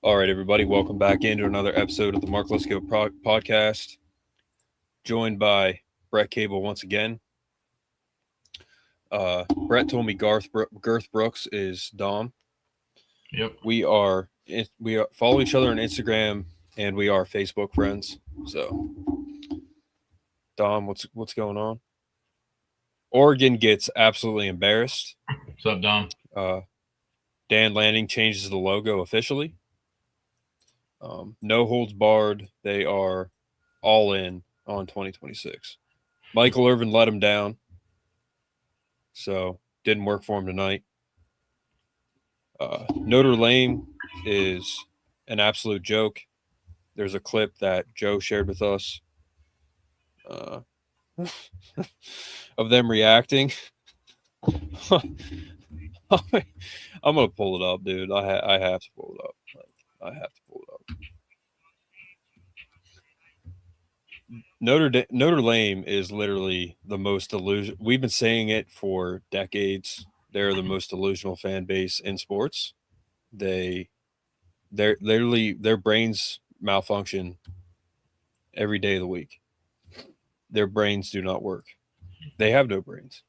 All right, everybody, welcome back into another episode of the Lesko podcast. Joined by Brett Cable once again. Brett told me Girth Brooks is Dom. Yep. We are follow each other on Instagram and we are Facebook friends. So, Dom, what's going on? Oregon gets absolutely embarrassed. What's up, Dom? Dan Lanning changes the logo officially. No holds barred. They are all in on 2026. Michael Irvin let him down, so didn't work for him tonight. Notre Dame is an absolute joke. There's a clip that Joe shared with us of them reacting. I'm gonna pull it up, dude. I have to pull it up. I have to pull it up. Notre Dame is literally the most delusional. We've been saying it for decades. They're the most delusional fan base in sports. They're literally, their brains malfunction every day of the week. Their brains do not work. They have no brains.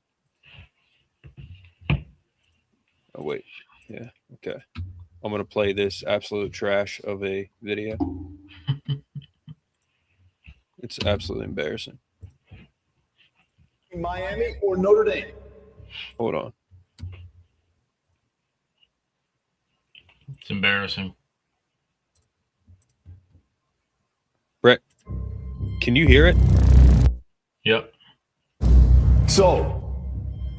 Oh wait, yeah, okay. I'm gonna play this absolute trash of a video. It's absolutely embarrassing. Miami or Notre Dame? Hold on. It's embarrassing. Brett, can you hear it? Yep. So,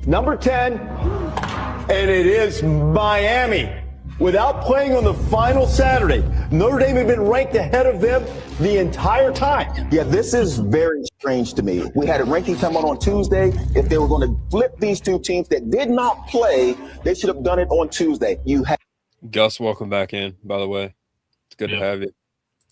number 10, and it is Miami. Without playing on the final Saturday, Notre Dame had been ranked ahead of them the entire time. Yeah, this is very strange to me. We had a ranking come out on Tuesday. If they were going to flip these two teams that did not play, they should have done it on Tuesday. You Gus, welcome back in, by the way. It's good to have you.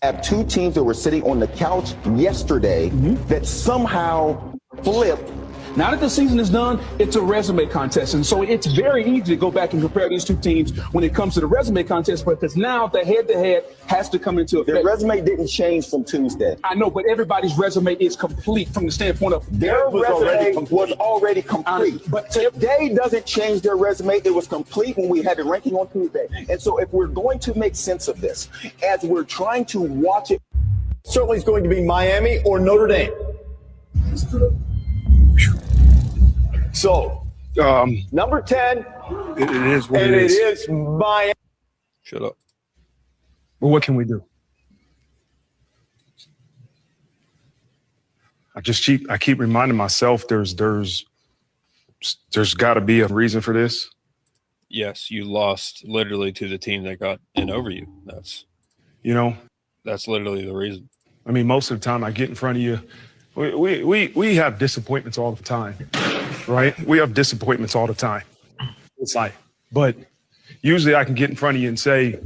have two teams that were sitting on the couch yesterday that somehow flipped. Now that the season is done, it's a resume contest. And so it's very easy to go back and compare these two teams when it comes to the resume contest, because now the head-to-head has to come into effect. Their resume didn't change from Tuesday. I know, but everybody's resume is complete from the standpoint of Their resume was already complete. But today doesn't change their resume. It was complete when we had the ranking on Tuesday. And so if we're going to make sense of this, as we're trying to watch it, Certainly it's going to be Miami or Notre Dame. So, number 10, it is what and it is. it is Miami. Shut up. Well, what can we do? I keep reminding myself there's got to be a reason for this. Yes, you lost literally to the team that got in over you. That's literally the reason. I mean, most of the time I get in front of you. We have disappointments all the time, right? We have disappointments all the time. It's like, but usually I can get in front of you and say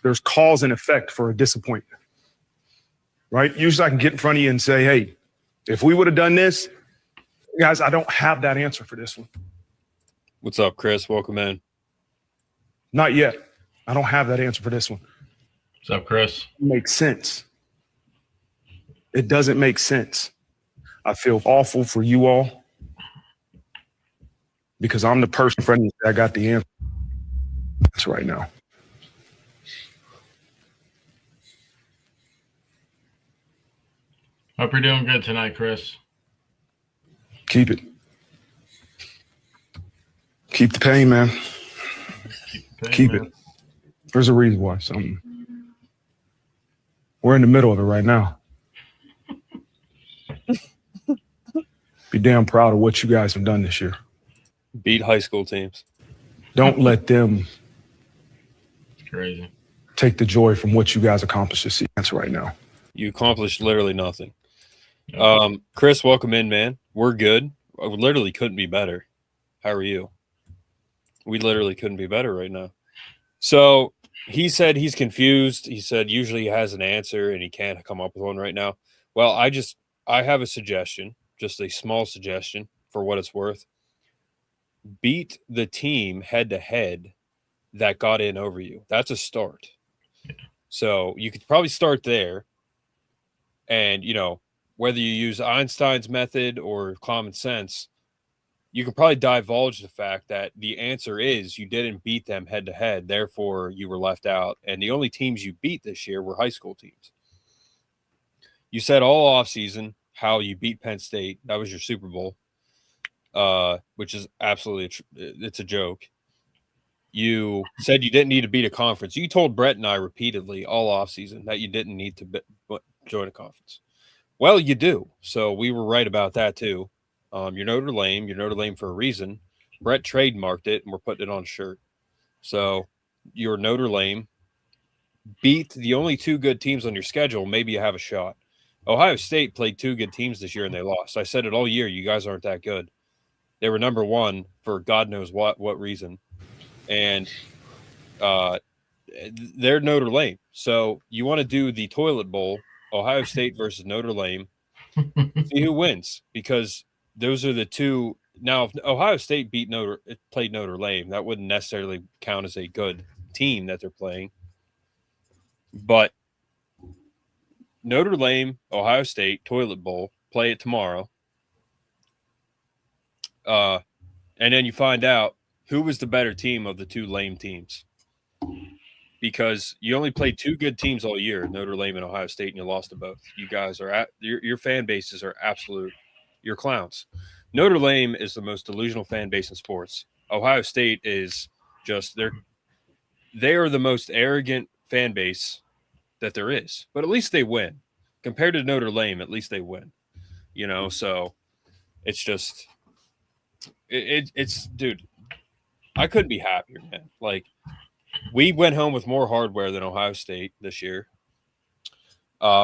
there's cause and effect for a disappointment, right? Usually I can get in front of you and say, hey, if we would have done this, guys, I don't have that answer for this one. What's up, Chris? Welcome in. Not yet. I don't have that answer for this one. What's up, Chris? It makes sense. It doesn't make sense. I feel awful for you all because I'm the person in front of you that got the answer. That's right now. Hope you're doing good tonight, Chris. Keep it. Keep the pain, man. Keep it. There's a reason why. We're in the middle of it right now. Be damn proud of what you guys have done this year. Beat high school teams. Don't let them It's crazy. take the joy from what you guys accomplished this season right now. You accomplished literally nothing. Chris, welcome in, man. We're good. We literally couldn't be better. How are you? We literally couldn't be better right now. So he said he's confused. He said usually he has an answer and he can't come up with one right now. Well, I have a suggestion, just a small suggestion for what it's worth. Beat the team head to head that got in over you. That's a start. So you could probably start there. And, whether you use Einstein's method or common sense, you can probably divulge the fact that the answer is you didn't beat them head to head. Therefore, you were left out. And the only teams you beat this year were high school teams. You said all offseason how you beat Penn State. That was your Super Bowl, which is absolutely it's a joke. You said you didn't need to beat a conference. You told Brett and I repeatedly all offseason that you didn't need to join a conference. Well, you do. So we were right about that too. You're Notre Dame for a reason. Brett trademarked it, and we're putting it on a shirt. So you're Notre Dame. Beat the only two good teams on your schedule. Maybe you have a shot. Ohio State played two good teams this year, and they lost. I said it all year. You guys aren't that good. They were number one for God knows what reason. And they're Notre Dame. So you want to do the toilet bowl, Ohio State versus Notre Dame, see who wins, because those are the two. Now, if Ohio State played Notre Dame, that wouldn't necessarily count as a good team that they're playing. But Notre Dame, Ohio State, toilet bowl, play it tomorrow. And then you find out who was the better team of the two lame teams. Because you only played two good teams all year, Notre Dame and Ohio State, and you lost to both. You guys are your fan bases are you're clowns. Notre Dame is the most delusional fan base in sports. Ohio State is just they are the most arrogant fan base that there is. But at least they win. Compared to Notre Dame, at least they win. So it's just it's dude, I couldn't be happier, man. Like, we went home with more hardware than Ohio State this year.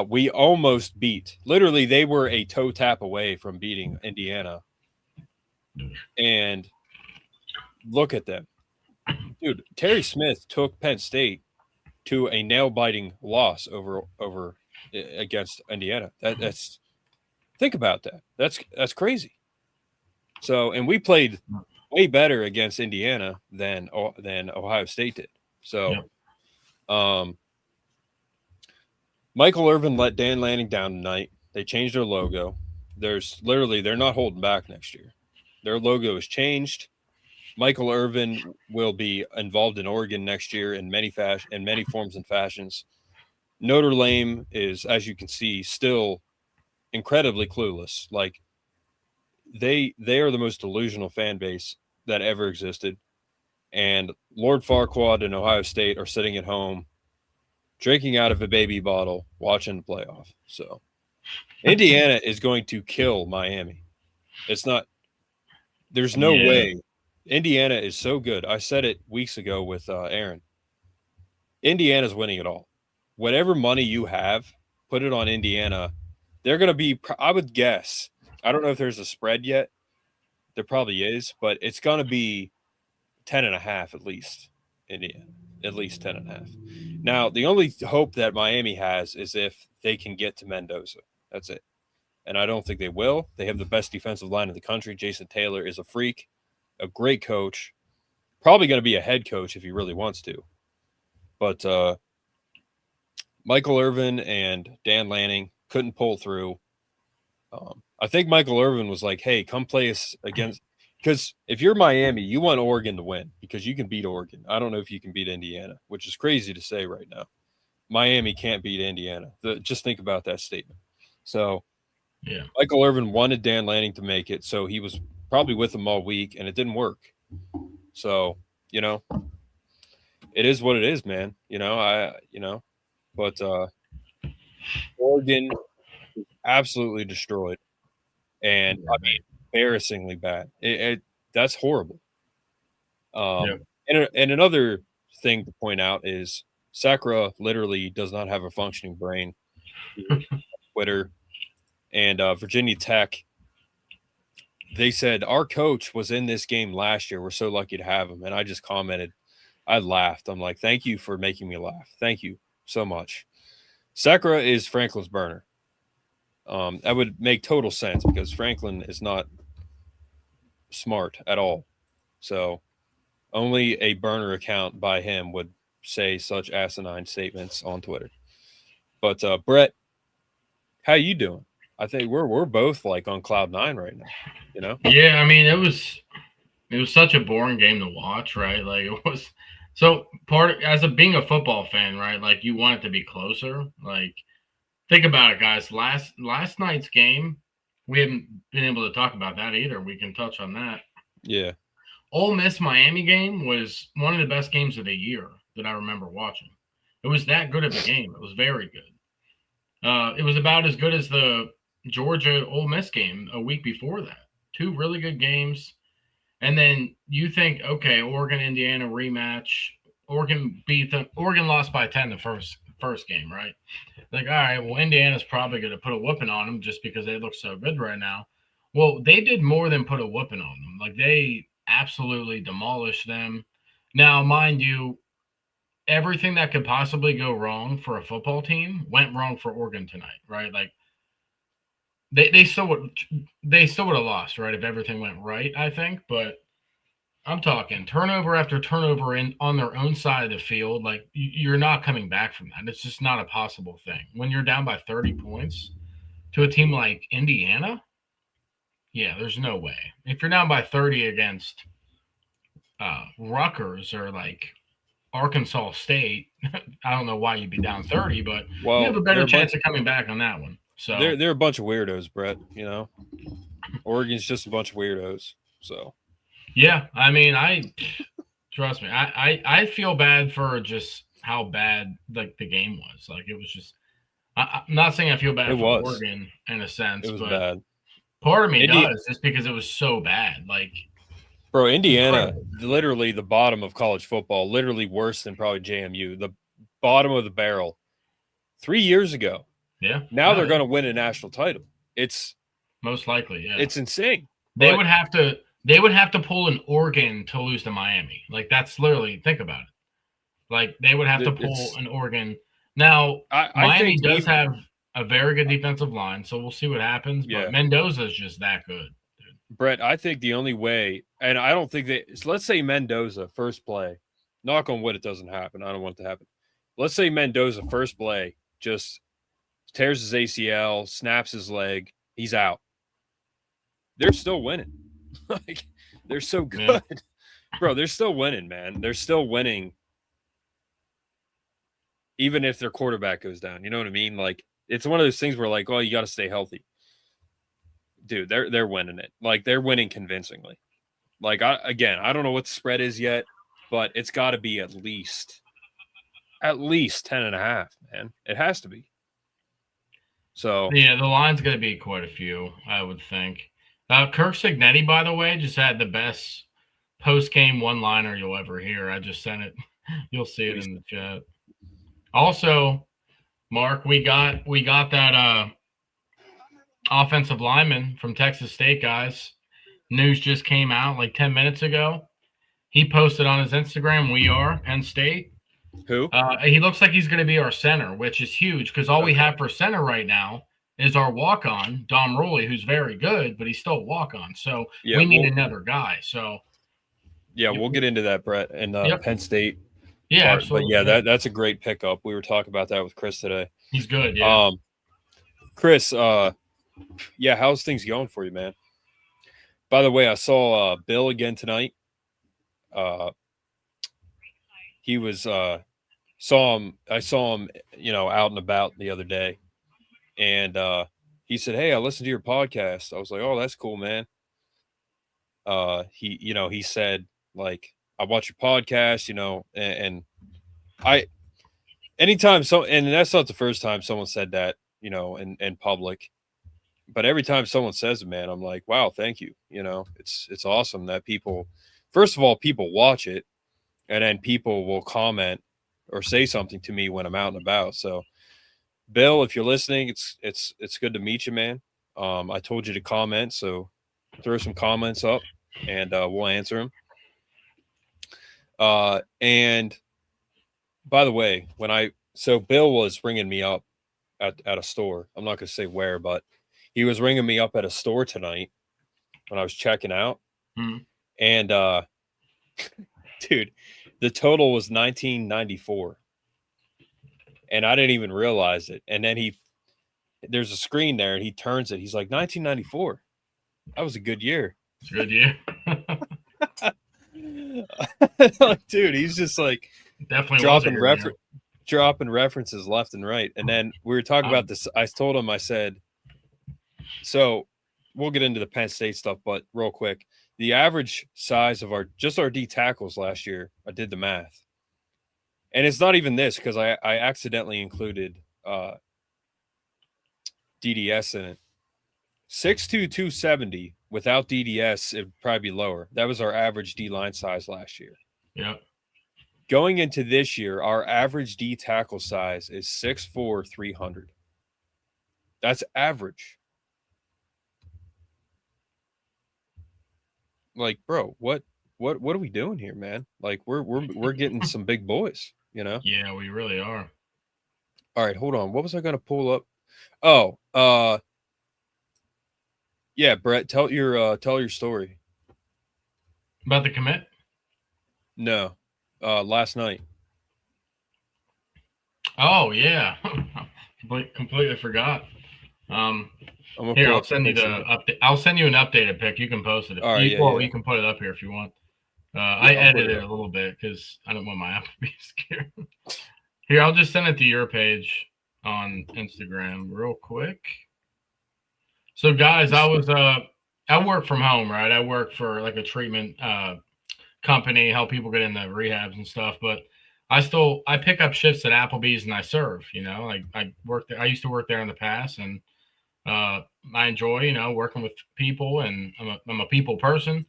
We almost beat. Literally, they were a toe tap away from beating Indiana. And look at them. Dude, Terry Smith took Penn State to a nail-biting loss over against Indiana. That's think about that. That's crazy. So, and we played way better against Indiana than Ohio State did. So, Michael Irvin let Dan Lanning down tonight. They changed their logo. They're not holding back next year. Their logo is changed. Michael Irvin will be involved in Oregon next year in many forms and fashions. Notre Dame is, as you can see, still incredibly clueless. Like, they are the most delusional fan base that ever existed. And Lord Farquaad and Ohio State are sitting at home, drinking out of a baby bottle, watching the playoff. So Indiana is going to kill Miami. There's no way. Indiana is so good. I said it weeks ago with Aaron. Indiana's winning it all. Whatever money you have, put it on Indiana. They're going to be, I would guess, I don't know if there's a spread yet. There probably is, but it's going to be 10.5 at least. Indiana, at least 10.5. Now, the only hope that Miami has is if they can get to Mendoza. That's it. And I don't think they will. They have the best defensive line in the country. Jason Taylor is a freak, a great coach, probably going to be a head coach if he really wants to. But Michael Irvin and Dan Lanning couldn't pull through. I think Michael Irvin was like, hey, come play us against – because if you're Miami, you want Oregon to win because you can beat Oregon. I don't know if you can beat Indiana, which is crazy to say right now. Miami can't beat Indiana. Just think about that statement. So yeah, Michael Irvin wanted Dan Lanning to make it, so he was probably with him all week, and it didn't work. So, it is what it is, man. But Oregon is absolutely destroyed, and I mean, embarrassingly bad. That's horrible. And another thing to point out is Sakura literally does not have a functioning brain. Twitter and Virginia Tech. They said our coach was in this game last year. We're so lucky to have him. And I just commented, I laughed. I'm like, thank you for making me laugh. Thank you so much. Sakura is Franklin's burner. That would make total sense because Franklin is not smart at all. So only a burner account by him would say such asinine statements on Twitter. But Brett, how you doing? I think we're both like on cloud nine right now, you know? Yeah, I mean, it was such a boring game to watch, right? Like it was so being a football fan, right? Like you want it to be closer. Like think about it, guys. Last night's game, we haven't been able to talk about that either. We can touch on that. Yeah. Ole Miss Miami game was one of the best games of the year that I remember watching. It was that good of a game. It was very good. It was about as good as the Georgia Ole Miss game a week before that. Two really good games. And then you think, okay, Oregon Indiana rematch. Oregon lost by 10 the first game, right? Like, all right, well, Indiana's probably going to put a whooping on them just because they look so good right now. Well, they did more than put a whooping on them. Like, they absolutely demolished them. Now, mind you, everything that could possibly go wrong for a football team went wrong for Oregon tonight, right? Like, they still would have lost, right, if everything went right, I think. But I'm talking turnover after turnover on their own side of the field. Like, you're not coming back from that. It's just not a possible thing. When you're down by 30 points to a team like Indiana, yeah, there's no way. If you're down by 30 against Rutgers or like Arkansas State, I don't know why you'd be down 30, but you have a better chance of coming back on that one. So they're a bunch of weirdos, Brett. You know, Oregon's just a bunch of weirdos. So yeah, I mean, trust me, I feel bad for just how bad like the game was. Like it was just. I'm not saying I feel bad for Oregon in a sense. It was but bad. Part of me does just because it was so bad. Like, bro, Indiana, literally the bottom of college football, literally worse than probably JMU, the bottom of the barrel 3 years ago. Yeah. Now they're going to win a national title. It's most likely. Yeah. It's insane. They would have to pull an Oregon to lose to Miami. Like that's literally, think about it. Like they would have to pull an Oregon. Now, Miami does have a very good defensive line, so we'll see what happens. But Mendoza's just that good, dude. Brett, I think the only way, and I don't think let's say Mendoza first play, knock on wood, it doesn't happen. I don't want it to happen. Let's say Mendoza first play just tears his ACL, snaps his leg, he's out. They're still winning. Like they're so good, bro. They're still winning, man. They're still winning. Even if their quarterback goes down, you know what I mean? Like it's one of those things where like, oh, you got to stay healthy, dude. They're winning it. Like they're winning convincingly. Like I don't know what the spread is yet, but it's got to be at least 10.5, man. It has to be. So yeah, the line's going to be quite a few, I would think. Kirk Cignetti, by the way, just had the best post-game one-liner you'll ever hear. I just sent it. You'll see it in the chat. Also, Mark, we got that offensive lineman from Texas State, guys. News just came out like 10 minutes ago. He posted on his Instagram, "We are Penn State." Who? He looks like he's going to be our center, which is huge because all we have for center right now is our walk-on, Dom Rowley, who's very good, but he's still a walk-on. So we need another guy. So we'll get into that, Brett, and Penn State. Yeah, absolutely. But yeah, that's a great pickup. We were talking about that with Chris today. He's good. Yeah. Chris, how's things going for you, man? By the way, I saw Bill again tonight. He was I saw him, out and about the other day. And he said, "Hey, I listened to your podcast." I was like, "Oh, that's cool, man." He said, like, "I watch your podcast, and anytime and that's not the first time someone said that, in public, but every time someone says it, man, I'm like, wow, thank you. It's awesome that people, first of all, people watch it, and then people will comment or say something to me when I'm out and about. So, Bill, if you're listening, it's good to meet you, man. I told you to comment, so throw some comments up, and we'll answer them. And by the way, Bill was ringing me up at a store. I'm not going to say where, but he was ringing me up at a store tonight when I was checking out. Mm-hmm. And, dude, The total was 1994. And I didn't even realize it. And then there's a screen there and he turns it. He's like, 1994. That was a good year. It's a good year. Like, dude, he's just like Definitely dropping references left and right. And then we were talking about this. I told him, I said, so we'll get into the Penn State stuff, but real quick, the average size of our D tackles last year, I did the math. And it's not even this because I accidentally included DDS in it. 6'2", 270 without DDS, it would probably be lower. That was our average D-line size last year. Yeah. Going into this year, our average D tackle size is 6'4", 300. That's average. Like, bro, what are we doing here, man? Like, we're getting some big boys, you know? Yeah, we really are. All right, hold on. What was I going to pull up? Oh, yeah, Brett, tell your story. About the commit? No, last night. Oh yeah, completely forgot. Here, I'll send you the update. I'll send you an updated pic. You can post it. All right, You can put it up here if you want. I edited it a little bit because I don't want my app to be scared. Here, I'll just send it to your page on Instagram real quick. So, guys, I work from home, right? I work for like a treatment company, help people get into rehabs and stuff. But I pick up shifts at Applebee's and I serve. You know, like I work there. I used to work there in the past, and I enjoy, working with people, and I'm a people person.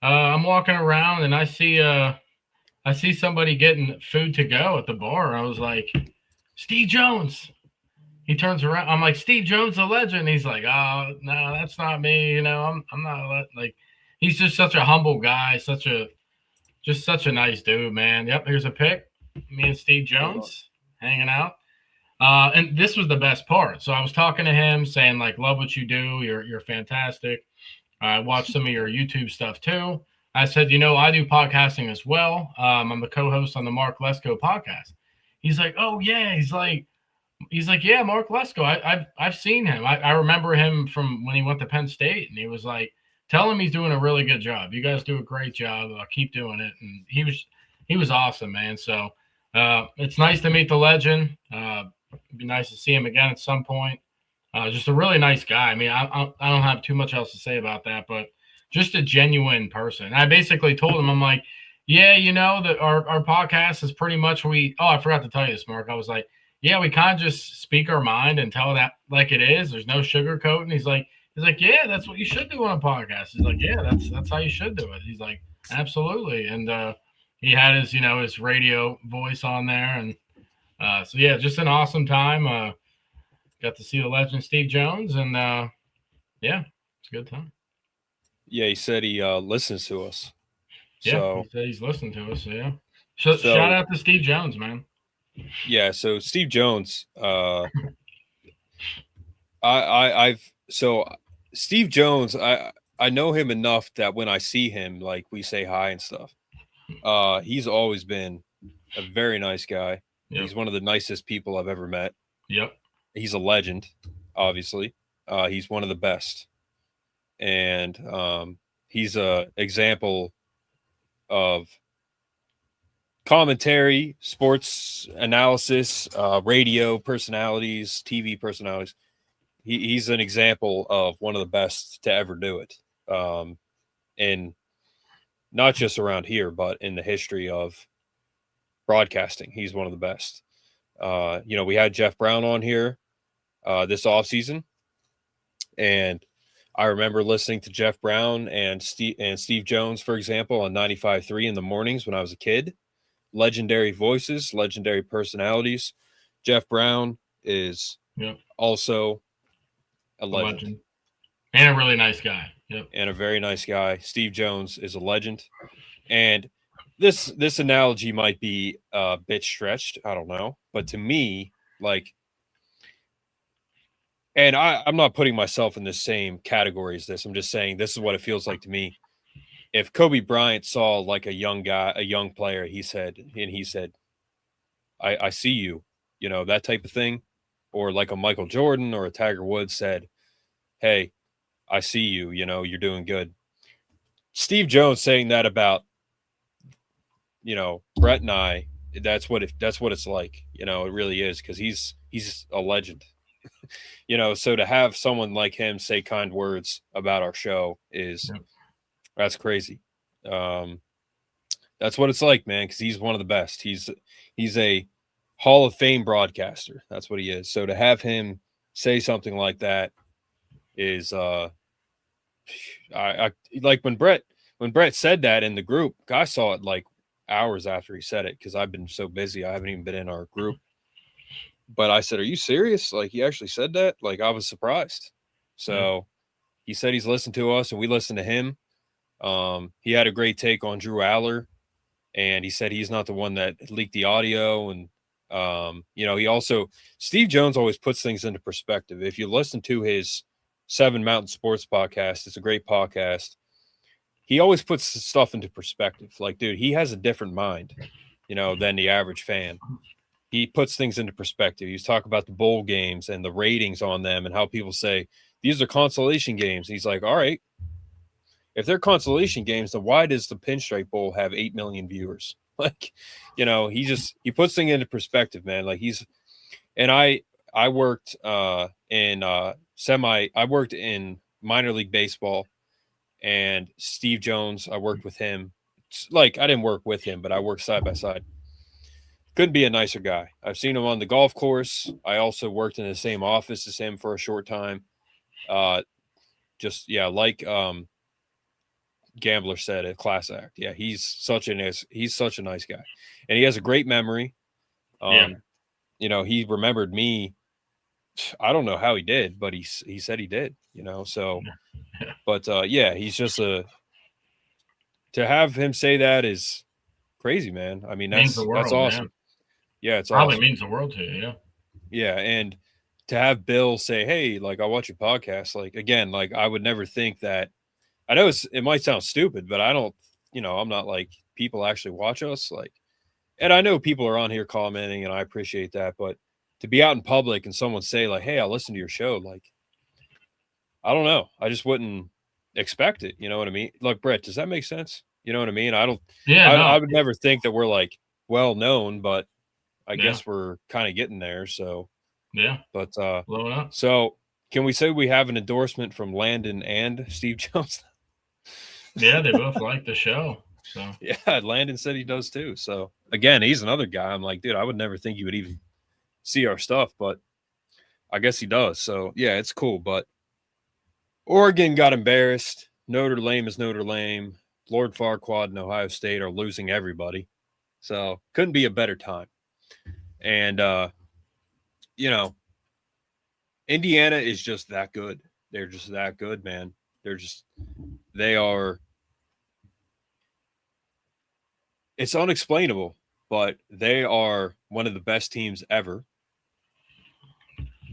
I'm walking around and I see somebody getting food to go at the bar. I was like, Steve Jones. He turns around. I'm like, Steve Jones, the legend. He's like, oh, no, that's not me. I'm not like. He's just such a humble guy, such a nice dude, man. Yep, here's a pic. Me and Steve Jones hanging out. And this was the best part. So I was talking to him, saying like, love what you do. You're fantastic. I watched some of your YouTube stuff too. I said, I do podcasting as well. I'm the co-host on the Mark Lesko podcast. He's like, oh yeah. He's like, yeah, Mark Lesko. I've seen him. I remember him from when he went to Penn State, and he was like, tell him he's doing a really good job. You guys do a great job. Keep doing it. And he was awesome, man. So it's nice to meet the legend. It'd be nice to see him again at some point. Just a really nice guy. I mean, I don't have too much else to say about that, but just a genuine person. I basically told him, I'm like, yeah, that our podcast is pretty much I forgot to tell you this, Mark. I was like, yeah, we kind of just speak our mind and tell that like it is. There's no sugarcoat. And he's like, yeah, that's what you should do on a podcast. He's like, yeah, that's how you should do it. He's like, absolutely. And he had his, his radio voice on there. And so, yeah, just an awesome time. Got to see the legend Steve Jones. And, yeah, it's a good time. Yeah, he said he listens to us. Yeah, so, he said he's listening to us. So, yeah. Shout out to Steve Jones, man. Yeah, so Steve Jones, Steve Jones, I know him enough that when I see him, like, we say hi and stuff. He's always been a very nice guy. Yep. He's one of the nicest people I've ever met. Yep. He's a legend, obviously. He's one of the best. And he's a example of commentary, sports analysis, radio personalities, TV personalities. He's an example of one of the best to ever do it. And not just around here, but in the history of broadcasting. He's one of the best. We had Jeff Brown on here this offseason. And I remember listening to Jeff Brown and Steve Jones, for example, on 95.3 in the mornings when I was a kid. Legendary voices, legendary personalities. Jeff Brown is also a legend. And a really nice guy. Yep. And a very nice guy. Steve Jones is a legend. And this analogy might be a bit stretched. I don't know. But to me, like, and I'm not putting myself in the same category as this. I'm just saying this is what it feels like to me. if Kobe Bryant saw like a young player, he said, I see you, that type of thing. Or like a Michael Jordan or a Tiger Woods said, hey, I see you, you're doing good. Steve Jones saying that about, Brett and I, that's what it's like, it really is, because he's a legend. So to have someone like him say kind words about our show that's crazy. That's what it's like, man, because he's one of the best. He's a Hall of Fame broadcaster. That's what he is. So to have him say something like that is I like when Brett said that in the group. I saw it like hours after he said it, because I've been so busy. I haven't even been in our group. But I said, are you serious? Like, he actually said that? Like, I was surprised. So he said he's listened to us and we listened to him. He had a great take on Drew Aller, and he said he's not the one that leaked the audio. And, he also, Steve Jones always puts things into perspective. If you listen to his Seven Mountain Sports podcast, it's a great podcast. He always puts stuff into perspective. Like, dude, he has a different mind, than the average fan. He puts things into perspective. He's talking about the bowl games and the ratings on them and how people say these are consolation games. He's like, all right, if they're consolation games, then why does the Pinstripe Bowl have 8 million viewers? Like, he puts things into perspective, man. Like I worked in minor league baseball, and Steve Jones, I worked with him. Like, I didn't work with him, but I worked side by side. Couldn't be a nicer guy. I've seen him on the golf course. I also worked in the same office as him for a short time. Like Gambler said, a class act. Yeah, he's such a nice guy, and he has a great memory. He remembered me. I don't know how he did, but he said he did. So, but he's just to have him say that is crazy, man. I mean, that's awesome. Man. Yeah, it's probably awesome. Means the world to you. Yeah, and to have Bill say, "Hey, like, I watch your podcast." Like, again, like, I would never think that. I know it might sound stupid, but I don't. I'm not like people actually watch us. Like, and I know people are on here commenting, and I appreciate that. But to be out in public and someone say like, "Hey, I listen to your show," like, I don't know. I just wouldn't expect it. You know what I mean? Look, Brett, does that make sense? You know what I mean? I don't. Yeah, I would never think that we're like well known, but I guess we're kind of getting there. So but blowing up. So can we say we have an endorsement from Landon and Steve Jones? Yeah, they both like the show. So yeah, Landon said he does too. So again, he's another guy. I'm like, dude, I would never think you would even see our stuff, but I guess he does. So yeah, it's cool. But Oregon got embarrassed. Notre Dame is Notre Dame. Lord Farquaad and Ohio State are losing everybody. So couldn't be a better time. And, Indiana is just that good. They're just that good, man. They are. It's unexplainable, but they are one of the best teams ever.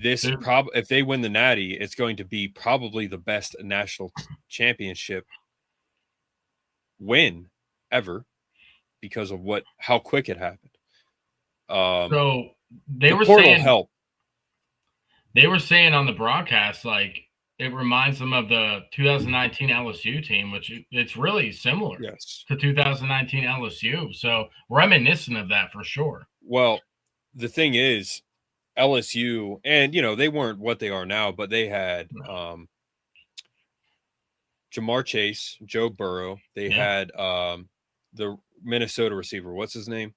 If they win the Natty, it's going to be probably the best national championship win ever because of how quick it happened. So they were saying on the broadcast, like, it reminds them of the 2019 LSU team, which it's really similar to 2019 LSU. So reminiscent of that for sure. Well, the thing is, LSU, and they weren't what they are now, but they had Jamar Chase, Joe Burrow. They had the Minnesota receiver. What's his name?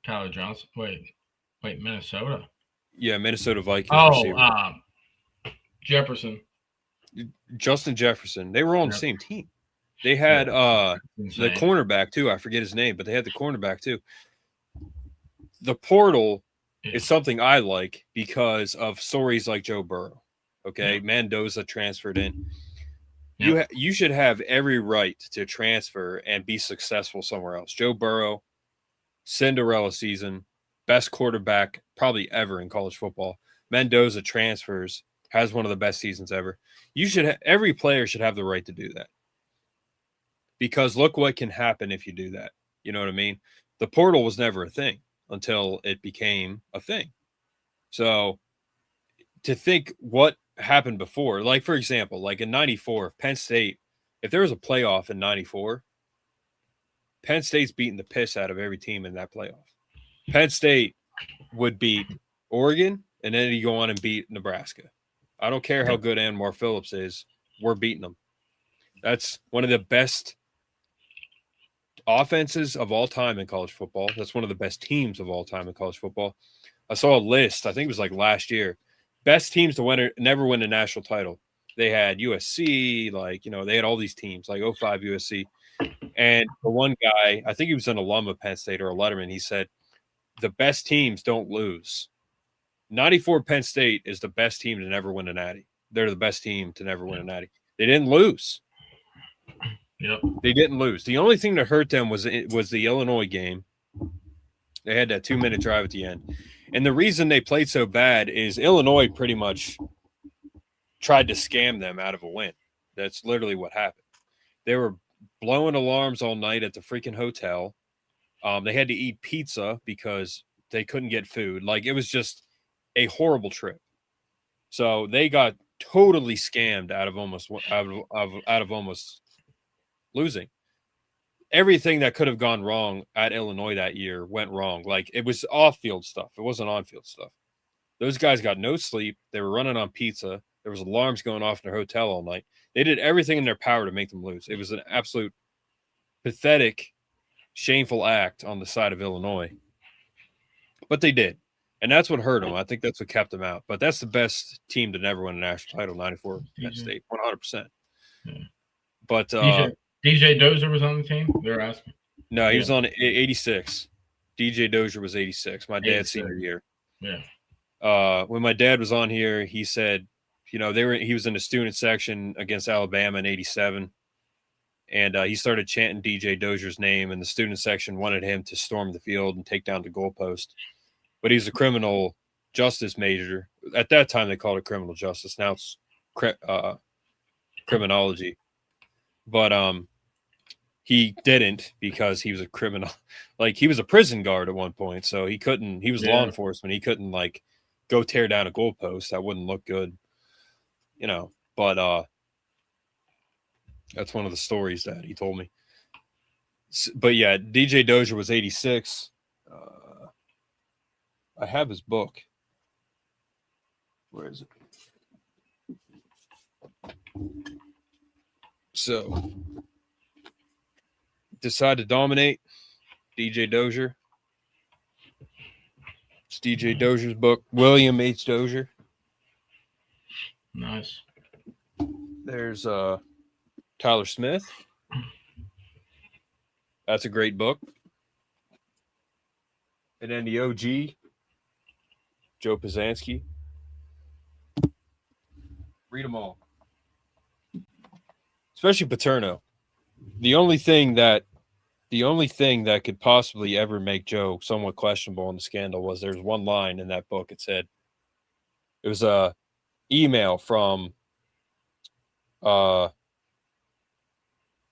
Tyler Johnson. Wait, Minnesota. Yeah, Minnesota Vikings receiver. Jefferson. Justin Jefferson. They were on the same team. They had the cornerback too. I forget his name, but they had the cornerback too. The portal is something I like because of stories like Joe Burrow. Okay, Mendoza transferred in. You should have every right to transfer and be successful somewhere else. Joe Burrow, Cinderella season, best quarterback probably ever in college football. Mendoza transfers, has one of the best seasons ever. Every player should have the right to do that. because look what can happen if you do that. You know what I mean? The portal was never a thing until it became a thing. So to think what happened before, like, for example, like in 94, if Penn State, if there was a playoff in 94, Penn State's beating the piss out of every team in that playoff. Penn State would beat Oregon, and then you go on and beat Nebraska. I don't care how good Anwar Phillips is. We're beating them. That's one of the best offenses of all time in college football. That's one of the best teams of all time in college football. I saw a list, I think it was like last year, best teams to never win a national title. They had USC, like, they had all these teams, like 05 USC. And the one guy, I think he was an alum of Penn State or a letterman, he said, the best teams don't lose. 94 Penn State is the best team to never win a natty. They're the best team to never win a natty. They didn't lose. Yep. They didn't lose. The only thing that hurt them was the Illinois game. They had that 2-minute drive at the end. And the reason they played so bad is Illinois pretty much tried to scam them out of a win. That's literally what happened. They were blowing alarms all night at the freaking hotel. They had to eat pizza because they couldn't get food. Like, it was just a horrible trip. So they got totally scammed out of almost losing. Everything that could have gone wrong at Illinois that year went wrong. Like, it was off-field stuff. It wasn't on-field stuff. Those guys got no sleep. They were running on pizza. There was alarms going off in their hotel all night. They did everything in their power to make them lose. It was an absolute pathetic, shameful act on the side of Illinois. But they did. And that's what hurt them. I think that's what kept them out. But that's the best team to never win a national title, 94 Penn State, 100%. Yeah. But DJ Dozier was on the team? They're asking. No, he was on 86. DJ Dozier was 86, my dad's senior year. Yeah. When my dad was on here, he said, he was in the student section against Alabama in 87. And he started chanting DJ Dozier's name, and the student section wanted him to storm the field and take down the goalpost. But he's a criminal justice major. At that time, they called it criminal justice. Now it's criminology. But he didn't, because he was a criminal. Like, he was a prison guard at one point, so he was law enforcement. He couldn't, like, go tear down a goalpost. That wouldn't look good, But that's one of the stories that he told me. But yeah, DJ Dozier was 86. I have his book. Where is it? So, Decide to Dominate, DJ Dozier. It's DJ Dozier's book, William H. Dozier. Nice. There's Tyler Smith. That's a great book. And then the OG, Joe Pisansky. Read them all. Especially Paterno. The only thing that could possibly ever make Joe somewhat questionable in the scandal was there's one line in that book. It said, it was a email from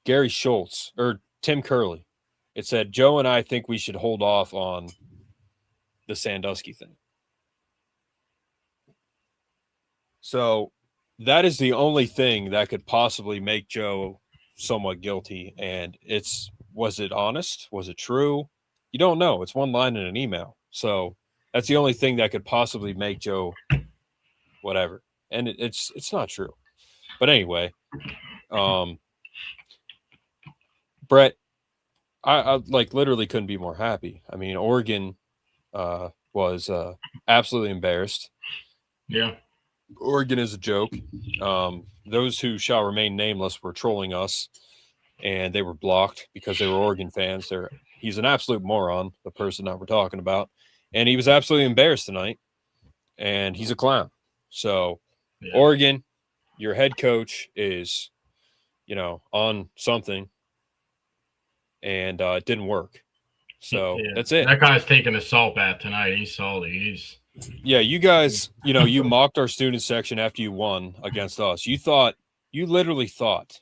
Gary Schultz or Tim Curley. It said, Joe and I think we should hold off on the Sandusky thing. So that is the only thing that could possibly make Joe somewhat guilty. And was it honest? Was it true? You don't know. It's one line in an email. So that's the only thing that could possibly make Joe whatever. And it's not true. But anyway, Brett, I like literally couldn't be more happy. I mean, Oregon was absolutely embarrassed. Yeah. Oregon is a joke. Those who shall remain nameless were trolling us, and they were blocked because they were Oregon fans. He's an absolute moron, the person that we're talking about. And he was absolutely embarrassed tonight, and he's a clown. So, yeah. Oregon, your head coach is, on something, and it didn't work. So that's it. That guy's taking a salt bath tonight. He's salty. Yeah, you guys, you mocked our student section after you won against us. You literally thought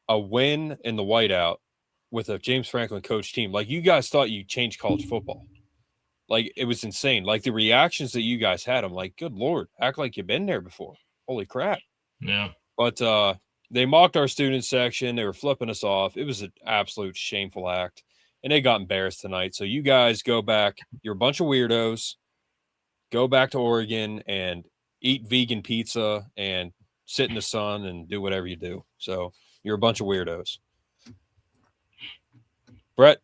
a win in the whiteout with a James Franklin coach team. Like, you guys thought you changed college football. Like, it was insane. Like, the reactions that you guys had, I'm like, good Lord, act like you've been there before. Holy crap. Yeah. But they mocked our student section. They were flipping us off. It was an absolute shameful act. And they got embarrassed tonight. So you guys go back. You're a bunch of weirdos. Go back to Oregon and eat vegan pizza and sit in the sun and do whatever you do. So you're a bunch of weirdos. Brett,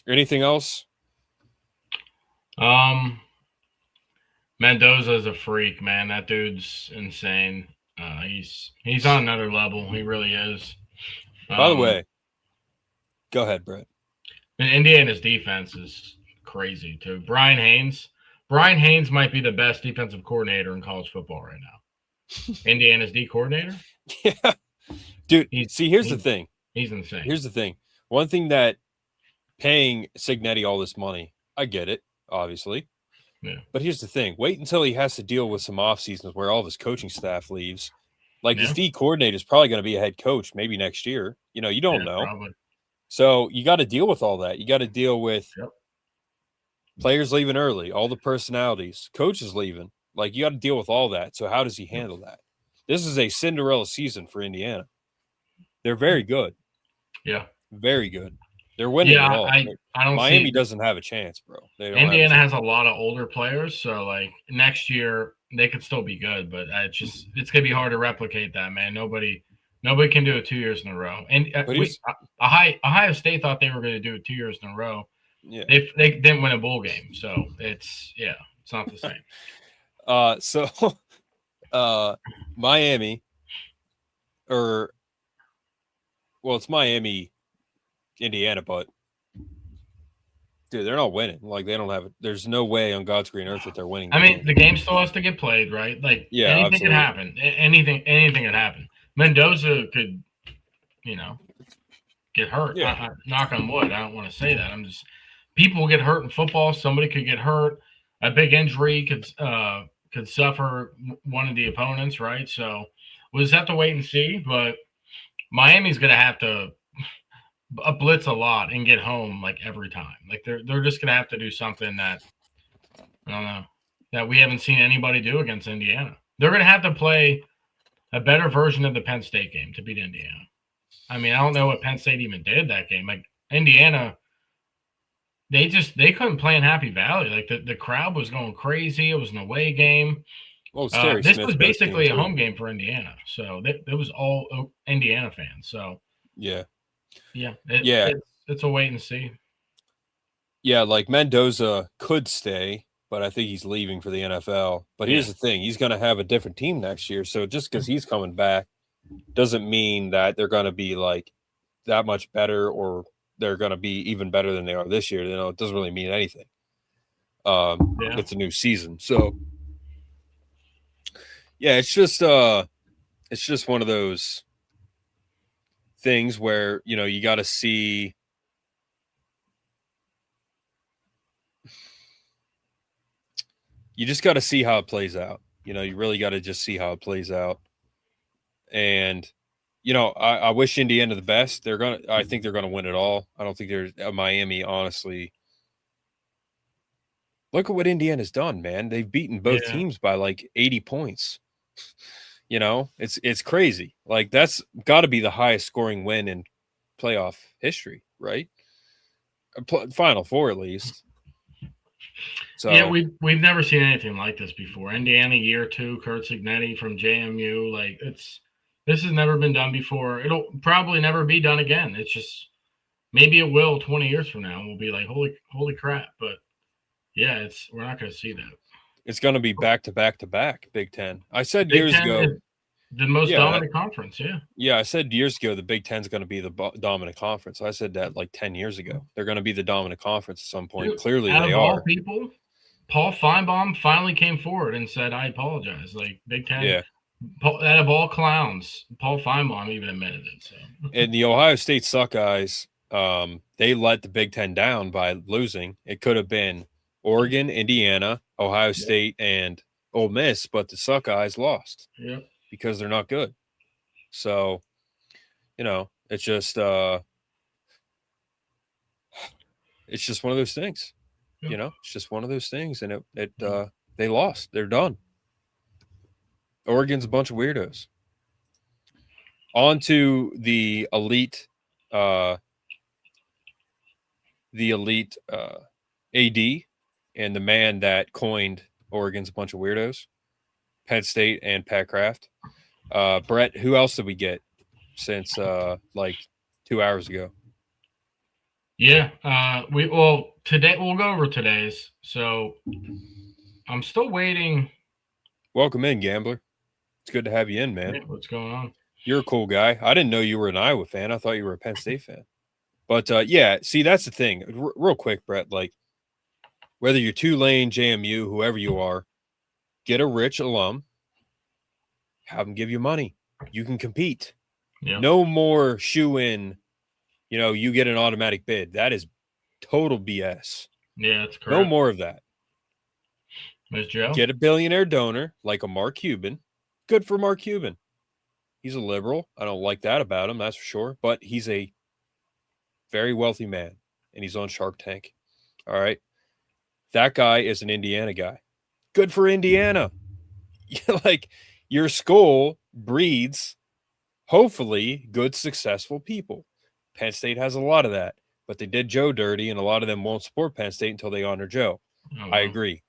anything else? Mendoza's a freak, man. That dude's insane. He's on another level. He really is. By the way, go ahead, Brett. Indiana's defense is crazy too. Brian Haynes might be the best defensive coordinator in college football right now. Indiana's D coordinator. Yeah, dude. Here's the thing. He's insane. Here's the thing. One thing that paying Cignetti all this money, I get it, obviously. Yeah. But here's the thing. Wait until he has to deal with some off seasons where all of his coaching staff leaves. Like, his D coordinator is probably going to be a head coach maybe next year. You know, you don't know. Probably. So you got to deal with all that. You got to deal with players leaving early, all the personalities, coaches leaving. Like, you got to deal with all that. So how does he handle that? This is a Cinderella season for Indiana. They're very good. Yeah. Very good. They're winning it all. I don't Miami doesn't have a chance, bro. Indiana has a lot of older players, so like next year they could still be good, but it's gonna be hard to replicate that, man. Nobody can do it 2 years in a row. And Ohio State thought they were going to do it 2 years in a row. Yeah, they didn't win a bowl game, so it's not the same. Miami, it's Miami, Indiana, but dude, they're not winning. Like, they don't have it. There's no way on God's green earth that they're winning. I mean, the game still has to get played, right? Like, anything can happen. Anything can happen. Mendoza could, get hurt. Yeah. Knock on wood. I don't want to say that. People get hurt in football. Somebody could get hurt. A big injury could suffer one of the opponents, right? So we'll just have to wait and see. But Miami's going to have to blitz a lot and get home like every time. Like, they're just going to have to do something that, I don't know, that we haven't seen anybody do against Indiana. They're going to have to play a better version of the Penn State game to beat Indiana. I mean, I don't know what Penn State even did that game. Like, Indiana, they couldn't play in Happy Valley. Like, the crowd was going crazy. It was an away game. Well, this was basically a home game for Indiana. So it was all Indiana fans. So it's a wait and see. Yeah, like, Mendoza could stay, but I think he's leaving for the NFL. But here's the thing. He's going to have a different team next year. So just because he's coming back doesn't mean that they're going to be, like, that much better, or they're going to be even better than they are this year. It doesn't really mean anything. It's a new season. So, yeah, it's just one of those things where, you got to see – you just got to see how it plays out. You really got to just see how it plays out. And, I wish Indiana the best. I think they're going to win it all. I don't think there's Miami, honestly. Look at what Indiana's done, man. They've beaten both teams by like 80 points. It's crazy. Like, that's got to be the highest scoring win in playoff history, right? Final Four, at least. So, yeah, we've never seen anything like this before. Indiana year 2, Kurt Cignetti from JMU. Like, this has never been done before. It'll probably never be done again. It's just, maybe it will 20 years from now. We'll be like, holy crap. But yeah, we're not going to see that. It's going to be back to back to back Big Ten. I said years ago, the most dominant conference. Yeah. Yeah, I said years ago the Big Ten's going to be the dominant conference. I said that like 10 years ago. They're going to be the dominant conference at some point. Clearly, they are. All people, Paul Feinbaum finally came forward and said, "I apologize." Like, Big Ten. Yeah. Out of all clowns, Paul Feinbaum even admitted it. So. And the Ohio State Suckeyes, they let the Big Ten down by losing. It could have been Oregon, Indiana, Ohio State, and Ole Miss, but the Suckeyes lost. Yep. Because they're not good. So, It's just one of those things. Yeah. You know, it's just one of those things, and they lost. They're done. Oregon's a bunch of weirdos. On to the elite AD and the man that coined Oregon's a bunch of weirdos, Penn State and Pat Kraft. Brett, who else did we get since like 2 hours ago? Yeah, today we'll go over today's. So I'm still waiting. Welcome in, Gambler. It's good to have you in, man. Yeah, what's going on? You're a cool guy. I didn't know you were an Iowa fan. I thought you were a Penn State fan. But yeah, see, that's the thing. Real quick, Brett, like whether you're Tulane, JMU, whoever you are, get a rich alum, have them give you money. You can compete. Yeah. No more shoe in, you get an automatic bid. That is total BS. Yeah, that's correct. No more of that. Ms. Joe? Get a billionaire donor like a Mark Cuban. Good for Mark Cuban. He's a liberal. I don't like that about him, that's for sure. But he's a very wealthy man, and he's on Shark Tank. All right? That guy is an Indiana guy. Good for Indiana. Like, your school breeds, hopefully, good, successful people. Penn State has a lot of that. But they did Joe dirty, and a lot of them won't support Penn State until they honor Joe. Oh, wow. I agree.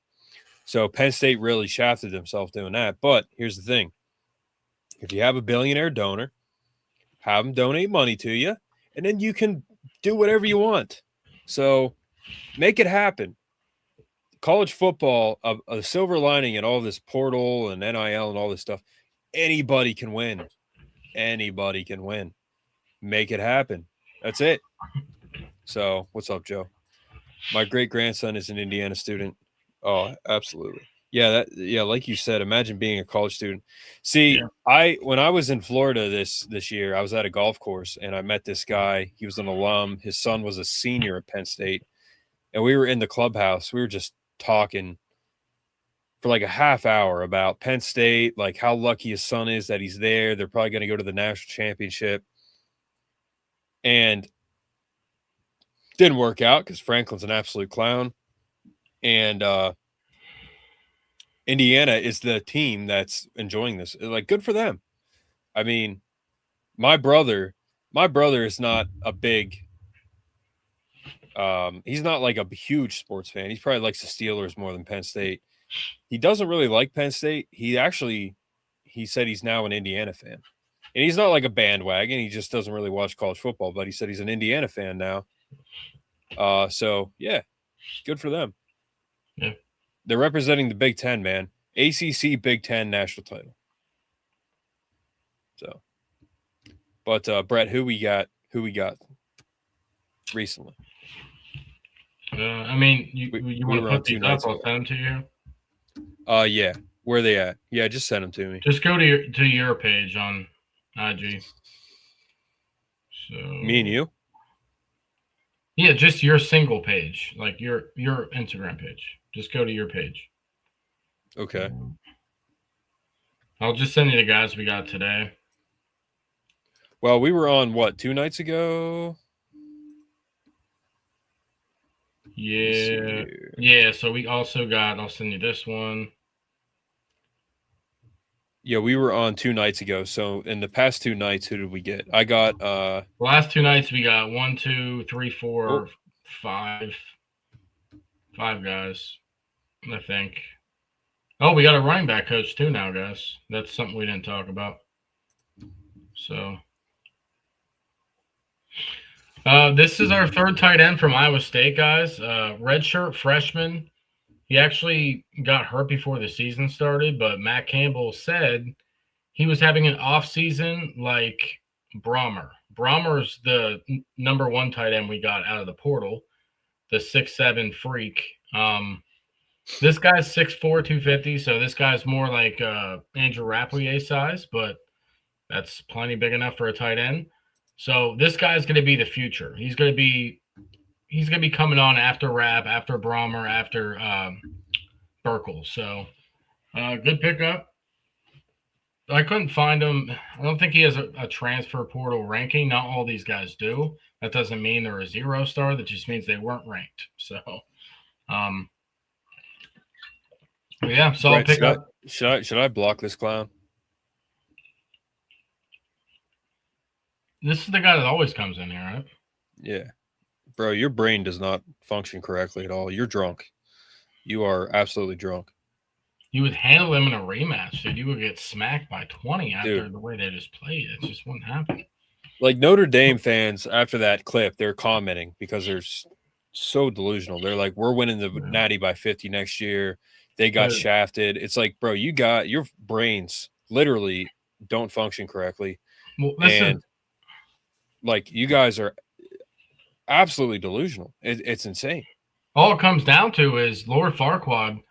So Penn State really shafted themselves doing that. But here's the thing. If you have a billionaire donor, have them donate money to you, and then you can do whatever you want. So make it happen. College football, a silver lining in all this portal and NIL and all this stuff, anybody can win. Anybody can win. Make it happen. That's it. So what's up, Joe? My great-grandson is an Indiana student. Oh, absolutely. Yeah, like you said, imagine being a college student. See, yeah. When I was in Florida this year, I was at a golf course and I met this guy. He was an alum. His son was a senior at Penn State. And we were in the clubhouse. We were just talking for like a half hour about Penn State, like how lucky his son is that he's there. They're probably going to go to the national championship. And didn't work out because Franklin's an absolute clown. And Indiana is the team that's enjoying this. Like, good for them. I mean, my brother is not a big he's not like a huge sports fan. He probably likes the Steelers more than Penn State. He doesn't really like Penn State. He said he's now an Indiana fan. And he's not like a bandwagon. He just doesn't really watch college football, but he said he's an Indiana fan now. So yeah, good for them. Yeah. They're representing the Big Ten, man. ACC Big Ten national title. So, but Brett, who we got recently? I mean, you want to put these up? I'll send them to you. Yeah. Where are they at? Yeah, just send them to me. Just go to your page on IG. So me and you? Yeah, just your single page, like your Instagram page. Just go to your page. Okay. I'll just send you the guys we got today. Well, we were on what, 2 nights ago? Yeah. Yeah, so we also got, I'll send you this one. Yeah, we were on 2 nights ago. So in the past 2 nights, who did we get? I got the last 2 nights we got 1, 2, 3, 4, 5 guys, I think. Oh, we got a running back coach too now, guys. That's something we didn't talk about. So this is our third tight end from Iowa State, guys. Redshirt freshman. He actually got hurt before the season started, but Matt Campbell said he was having an off season like Brahmer. Brahmer's the number 1 tight end we got out of the portal, the 6'7" freak. This guy's 6'4", 250, so this guy's more like Andrew Rappleyea size, but that's plenty big enough for a tight end. So this guy's going to be the future. He's going to be coming on after Rapp, after Brahmer, after Burkle. So good pickup. I couldn't find him. I don't think he has a transfer portal ranking. Not all these guys do. That doesn't mean they're a 0-star. That just means they weren't ranked. So, yeah. So I'll pick up. Should I block this clown? This is the guy that always comes in here, right? Yeah. Bro, your brain does not function correctly at all. You're drunk. You are absolutely drunk. You would handle them in a rematch, dude. You would get smacked by 20 after the way they just played. It just wouldn't happen. Like Notre Dame fans, after that clip, they're commenting because they're so delusional. They're like, we're winning the Natty by 50 next year. They got shafted. It's like, bro, you got your brains literally don't function correctly. Well, and like you guys are absolutely delusional. It's insane. All it comes down to is Lord Farquaad.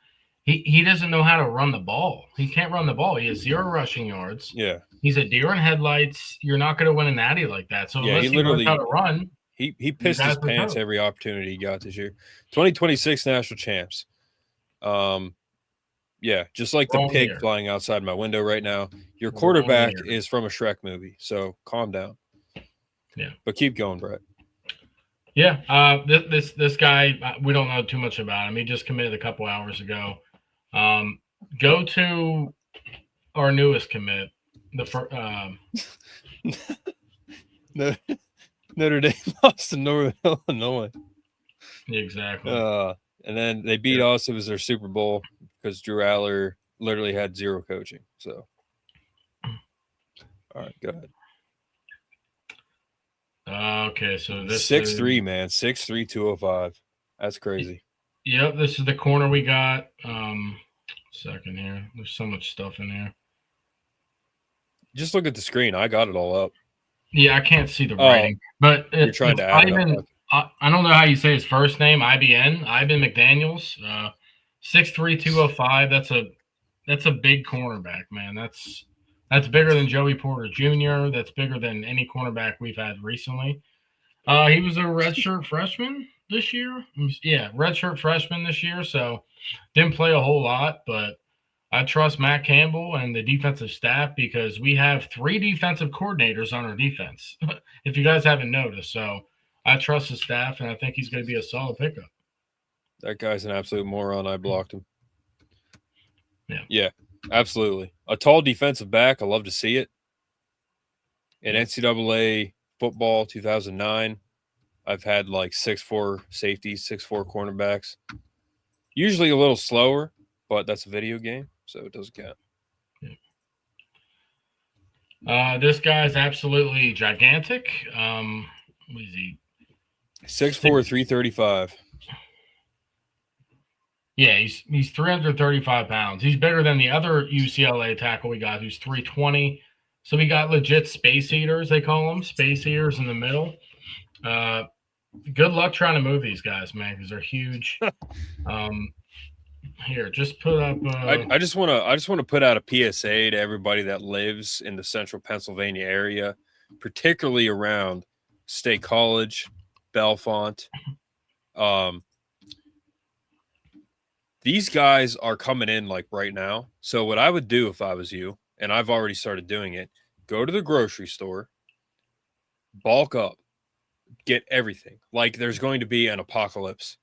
He doesn't know how to run the ball. He can't run the ball. He has 0 rushing yards. Yeah. He's a deer in headlights. You're not going to win a natty like that. So unless he learns how to run. He pissed his pants every opportunity he got this year. 2026 national champs. Yeah, just like the pig flying outside my window right now. Your quarterback is from a Shrek movie, so calm down. Yeah. But keep going, Brett. Yeah, this guy, we don't know too much about him. He just committed a couple hours ago. Go to our newest commit. Notre Dame lost to Northern Illinois. Exactly. And then they beat us. It was their Super Bowl because Drew Aller literally had 0 coaching. So, all right, go ahead. Okay, so this 6'3", man, 6'3", 205. That's crazy. Yep, this is the corner we got. Second here. There's so much stuff in here. Just look at the screen. I got it all up. Yeah, I can't see the writing, but you're trying to add it up. I don't know how you say his first name. Ivan McDaniels. 6'3", 205. That's a big cornerback, man. That's bigger than Joey Porter Jr. That's bigger than any cornerback we've had recently. He was a redshirt freshman this year. Yeah, redshirt freshman this year, so didn't play a whole lot, but I trust Matt Campbell and the defensive staff because we have 3 defensive coordinators on our defense, if you guys haven't noticed. So I trust the staff, and I think he's going to be a solid pickup. That guy's an absolute moron. I blocked him. Yeah, absolutely. A tall defensive back. I love to see it. In NCAA football 2009, I've had like 6'4" safeties, 6'4" cornerbacks. Usually a little slower, but that's a video game, so it doesn't count. This guy's absolutely gigantic. What is he? 6'4", 335. Yeah, he's 335 pounds. He's bigger than the other UCLA tackle we got, who's 320. So we got legit space eaters, they call them, space eaters in the middle. Good luck trying to move these guys, man, because they're huge. Here, just put up. I just want to put out a PSA to everybody that lives in the central Pennsylvania area, particularly around State College, Bellefonte. These guys are coming in like right now. So what I would do if I was you, and I've already started doing it, go to the grocery store, bulk up, get everything. Like there's going to be an apocalypse.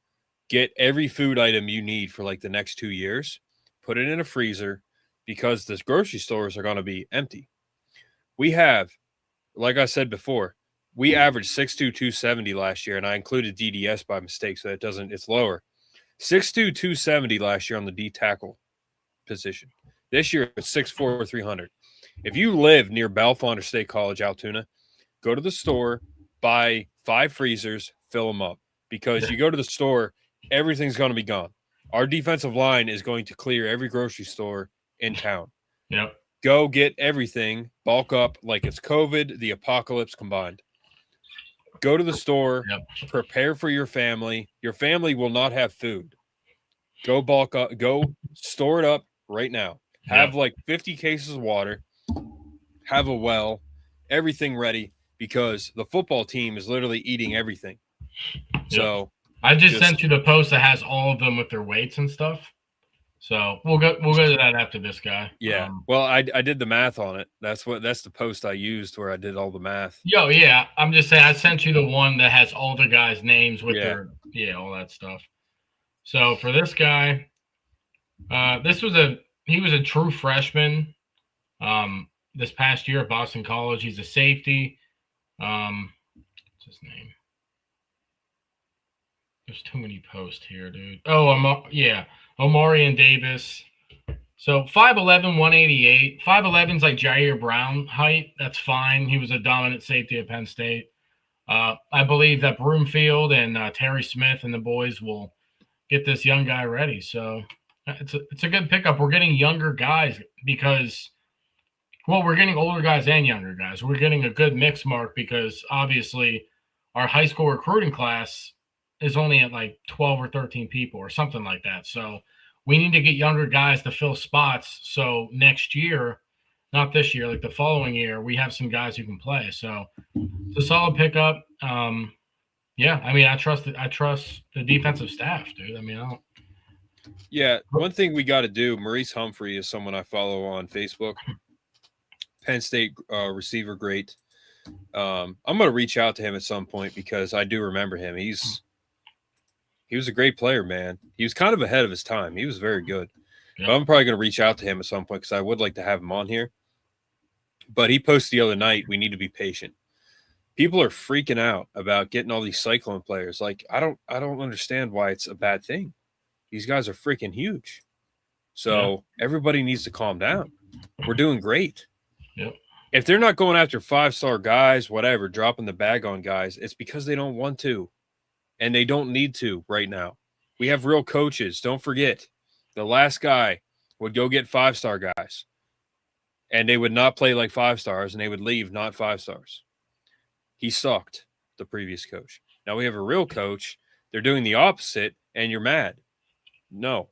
Get every food item you need for like the next 2 years, put it in a freezer because the grocery stores are going to be empty. We have, like I said before, we averaged 6'2", 270 last year, and I included DDS by mistake, so it's lower. 6'2", 270 last year on the D tackle position. This year it's 6'4", 300. If you live near Bellefonte or State College, Altoona, go to the store, buy 5 freezers, fill them up. Because you go to the store, everything's going to be gone. Our defensive line is going to clear every grocery store in town. Yep. Go get everything, bulk up like it's COVID, the apocalypse combined. Go to the store, prepare for your family. Your family will not have food. Go bulk up, go store it up right now. Have like 50 cases of water, have a well, everything ready because the football team is literally eating everything. So I just sent you the post that has all of them with their weights and stuff. So we'll go to that after this guy. Yeah. Well, I did the math on it. That's the post I used where I did all the math. Yeah. I'm just saying I sent you the one that has all the guys' names with their all that stuff. So for this guy, he was a true freshman. This past year at Boston College, he's a safety. What's his name? There's too many posts here, dude. Oh, Omarion Davis. So 5'11", 188. 5'11's like Jair Brown height. That's fine. He was a dominant safety at Penn State. I believe that Broomfield and Terry Smith and the boys will get this young guy ready. So it's a good pickup. We're getting younger guys because, well, we're getting older guys and younger guys. We're getting a good mix, Mark, because obviously our high school recruiting class is only at like 12 or 13 people or something like that. So we need to get younger guys to fill spots. So next year, not this year, like the following year, we have some guys who can play. So it's a solid pickup. I trust the defensive staff, dude. One thing we got to do, Maurice Humphrey is someone I follow on Facebook. Penn State receiver, great. I'm going to reach out to him at some point because I do remember him. He was a great player, man. He was kind of ahead of his time. He was very good. Yeah. But I'm probably going to reach out to him at some point because I would like to have him on here. But he posted the other night, we need to be patient. People are freaking out about getting all these Cyclone players. Like, I don't understand why it's a bad thing. These guys are freaking huge. So everybody needs to calm down. We're doing great. Yep. If they're not going after 5-star guys, whatever, dropping the bag on guys, it's because they don't want to. And they don't need to right now. We have real coaches. Don't forget, the last guy would go get 5-star guys. And they would not play like 5 stars, and they would leave not 5 stars. He sucked, the previous coach. Now we have a real coach. They're doing the opposite, and you're mad. No.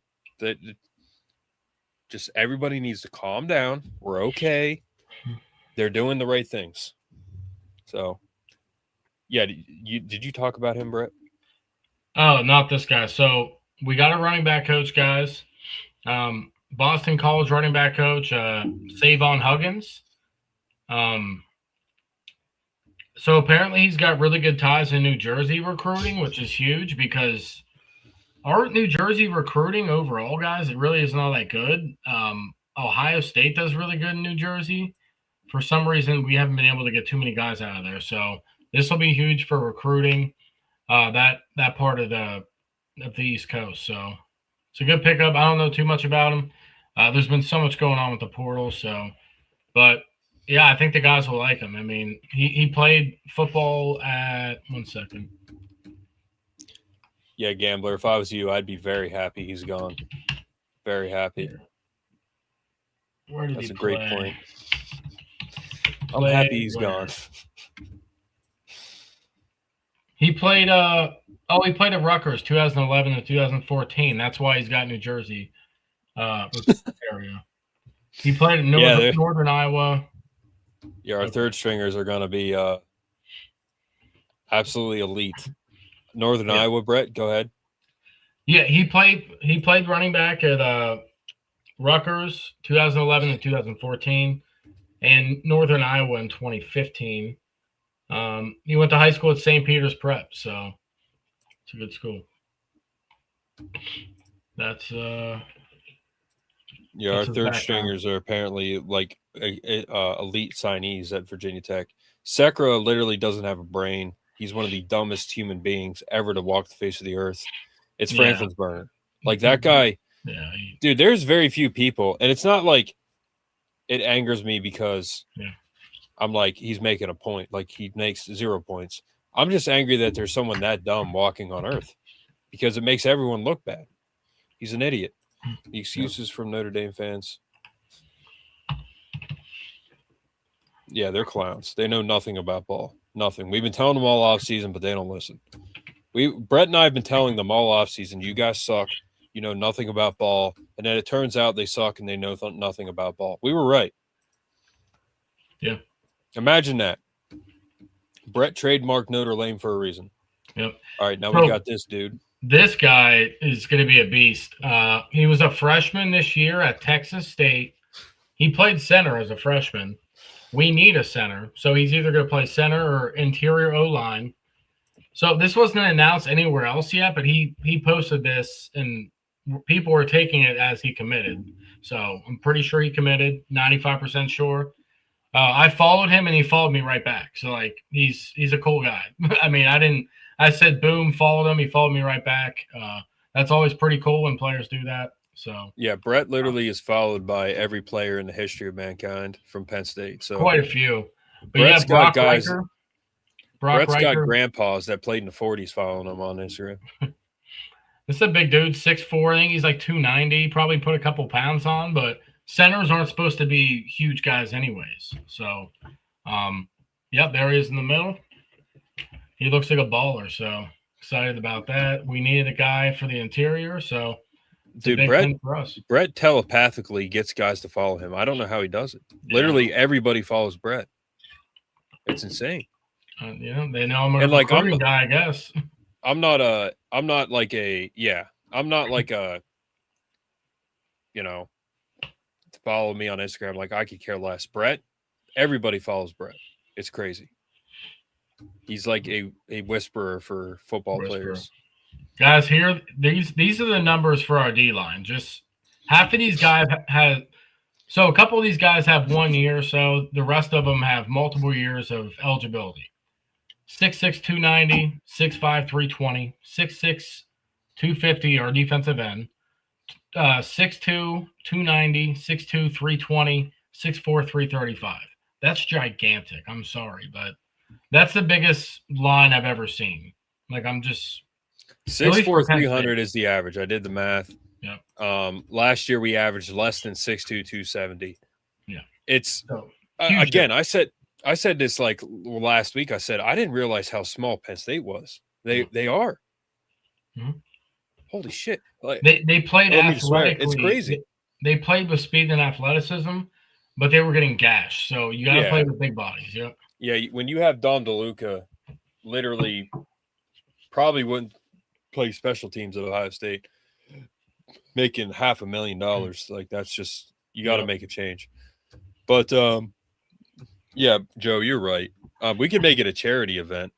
Just everybody needs to calm down. We're okay. They're doing the right things. So, yeah, did you talk about him, Brett? Oh, not this guy. So we got a running back coach, guys. Boston College running back coach, Savon Huggins. So apparently he's got really good ties in New Jersey recruiting, which is huge because our New Jersey recruiting overall, guys, it really isn't all that good. Ohio State does really good in New Jersey. For some reason, we haven't been able to get too many guys out of there. So this will be huge for recruiting that part of the East Coast. So it's a good pickup. I don't know too much about him. There's been so much going on with the portal. But yeah, I think the guys will like him. I mean, he played football at 1 second. Yeah, Gambler, if I was you, I'd be very happy he's gone. Very happy. Where did That's he a play? great point. I'm happy he's gone. He played he played at Rutgers 2011 to 2014. That's why he's got New Jersey area. He played at Northern Iowa. Yeah, our third stringers are going to be absolutely elite. Northern Iowa, Brett, go ahead. Yeah, he played running back at Rutgers 2011 and 2014 and Northern Iowa in 2015. He went to high school at St. Peter's Prep, so it's a good school. That's our third stringers are apparently like elite signees at Virginia Tech. Sekra literally doesn't have a brain. He's one of the dumbest human beings ever to walk the face of the earth. It's Franklin's burner. Like that guy, dude, there's very few people. And it's not like it angers me because I'm like, he's making a point. Like he makes 0 points. I'm just angry that there's someone that dumb walking on earth because it makes everyone look bad. He's an idiot. The excuses from Notre Dame fans. Yeah, they're clowns. They know nothing about ball. Nothing. We've been telling them all off season, but they don't listen. Brett and I have been telling them all off season, you guys suck. You know nothing about ball. And then it turns out they suck and they know nothing about ball. We were right. Yeah. Imagine that. Brett trademarked Notre Dame for a reason. Yep. All right, now we got this dude. This guy is going to be a beast. He was a freshman this year at Texas State. He played center as a freshman. We need a center, so he's either going to play center or interior O-line. So this wasn't announced anywhere else yet, but he posted this, and people were taking it as he committed. So I'm pretty sure he committed, 95% sure. I followed him, and he followed me right back. So, like, he's a cool guy. I mean, I said, boom, followed him. He followed me right back. That's always pretty cool when players do that. So yeah, Brett literally is followed by every player in the history of mankind from Penn State. So quite a few. But Brett's got guys. Brock Brett's got Riker. grandpas that played in the 40s following him on Instagram. This is a big dude, 6'4". I think he's like 290. Probably put a couple pounds on, but centers aren't supposed to be huge guys anyways. So, yep, there he is in the middle. He looks like a baller, so excited about that. We needed a guy for the interior, so it's a big thing for us. Brett telepathically gets guys to follow him. I don't know how he does it. Yeah. Literally everybody follows Brett. It's insane. Yeah, they know I'm a recruiting guy, I guess. I'm not like a follow me on Instagram. Like, I could care less. Brett, everybody follows Brett. It's crazy. He's like a whisperer for football players. Guys, here these are the numbers for our D line. Just half of these guys so a couple of these guys have 1 year, so the rest of them have multiple years of eligibility. 6'6", 290, 6'5", 320, 6'6", 250, our defensive end. 6'2", 290, 6'2", 320, 6'4", 335. That's gigantic. I'm sorry, but that's the biggest line I've ever seen. Like, I'm just 6'4", 300 is the average. I did the math. Yeah. Last year we averaged less than 6'2", 270. Yeah. It's again. I said this like last week. I said I didn't realize how small Penn State was. They are. Mm-hmm. Holy shit! Like, they played athletically. It's crazy. They played with speed and athleticism, but they were getting gashed. So you got to play with big bodies. Yeah. Yeah. When you have Dom DeLuca, literally, probably wouldn't play special teams at Ohio State, making $500,000. Like, that's just, you got to make a change. But yeah, Joe, you're right. We could make it a charity event.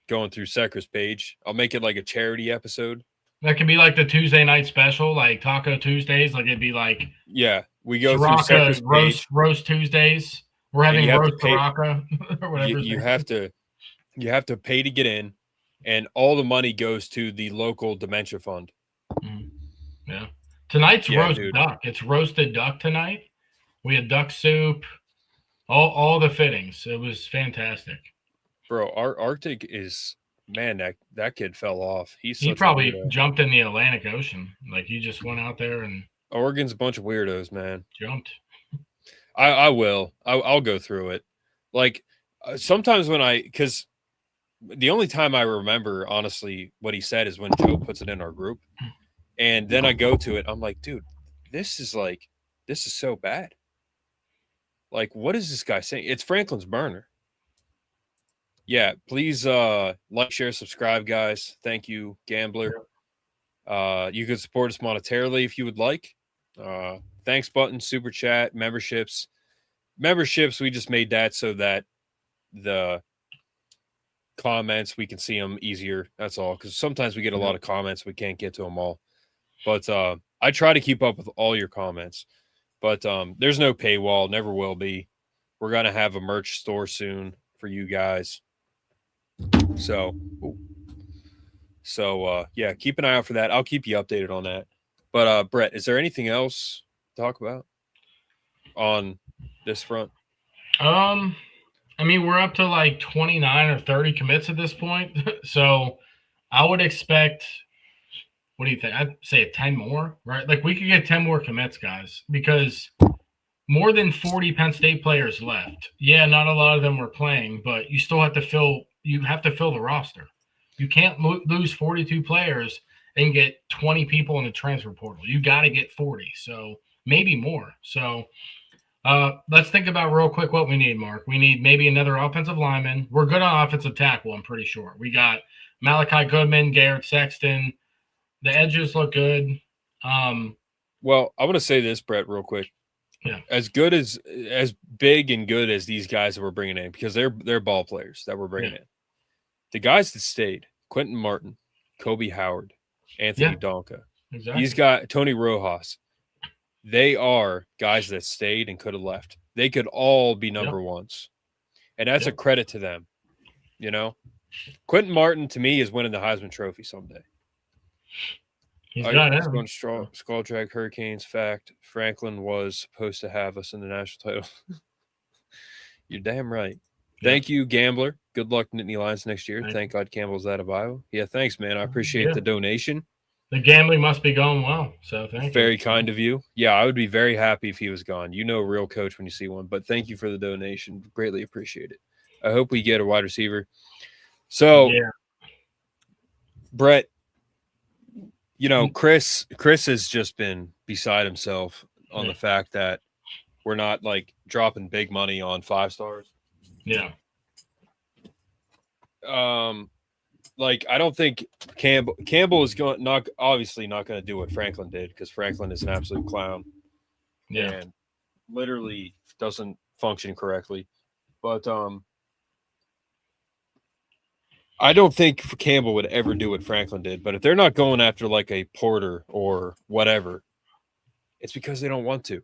Going through Secker's page, I'll make it like a charity episode. That could be like the Tuesday night special, like Taco Tuesdays. Like, it'd be like, yeah, we go through Secker's page. Roast Tuesdays. We're having roast Baraka or whatever. You have to pay to get in, and all the money goes to the local dementia fund. Mm-hmm. Yeah. Tonight's roast duck. It's roasted duck tonight. We had duck soup, all the fittings. It was fantastic. Bro, our Arctic is, man, that kid fell off. He probably jumped in the Atlantic Ocean. Like, he just went out there and Oregon's a bunch of weirdos, man. Jumped. I'll go through it. Like, sometimes because the only time I remember, honestly, what he said is when Joe puts it in our group. And then I go to it. I'm like, dude, this is so bad. Like, what is this guy saying? It's Franklin's burner. Yeah, please like, share, subscribe, guys. Thank you, Gambler. You can support us monetarily if you would like. Thanks button, super chat, memberships. Memberships, we just made that so that the comments, we can see them easier. That's all. Because sometimes we get a lot of comments. We can't get to them all. But I try to keep up with all your comments. But there's no paywall. Never will be. We're going to have a merch store soon for you guys. So yeah, keep an eye out for that. I'll keep you updated on that. But Brett, is there anything else to talk about on this front? I mean, we're up to like 29 or 30 commits at this point. So I would expect, what do you think? I'd say 10 more, right? Like, we could get 10 more commits, guys, because more than 40 Penn State players left. Yeah, not a lot of them were playing, but you still have to fill the roster. You can't lose 42 players and get 20 people in the transfer portal. You got to get 40, so maybe more. So let's think about real quick what we need, Mark. We need maybe another offensive lineman. We're good on offensive tackle, I'm pretty sure. We got Malachi Goodman, Garrett Sexton, The edges look good. Well, I want to say this, Brett, real quick. Yeah. As good as big and good as these guys that we're bringing in, because they're ball players that we're bringing in. The guys that stayed, Quentin Martin, Kobe Howard, Anthony Donka, Exactly. these guys, Tony Rojas, they are guys that stayed and could have left. They could all be number ones. And that's a credit to them. You know? Quentin Martin, to me, is winning the Heisman Trophy someday. He's got him. Going Skull Drag Hurricanes. Fact, Franklin was supposed to have us in the national title. You're damn right. Thank you, Gambler. Good luck, Nittany Lions, next year. Thank God Campbell's out of Iowa. Yeah, thanks, man. I appreciate the donation. The gambling must be going well. So thank you. Very kind of you. Yeah, I would be very happy if he was gone. You know a real coach when you see one. But thank you for the donation. Greatly appreciate it. I hope we get a wide receiver. So, Brett, you know, Chris has just been beside himself on the fact that we're not like dropping big money on 5 stars. Yeah. Like I don't think Campbell is obviously not going to do what Franklin did, because Franklin is an absolute clown. Yeah. And literally doesn't function correctly. But I don't think Campbell would ever do what Franklin did. But if they're not going after like a Porter or whatever, it's because they don't want to.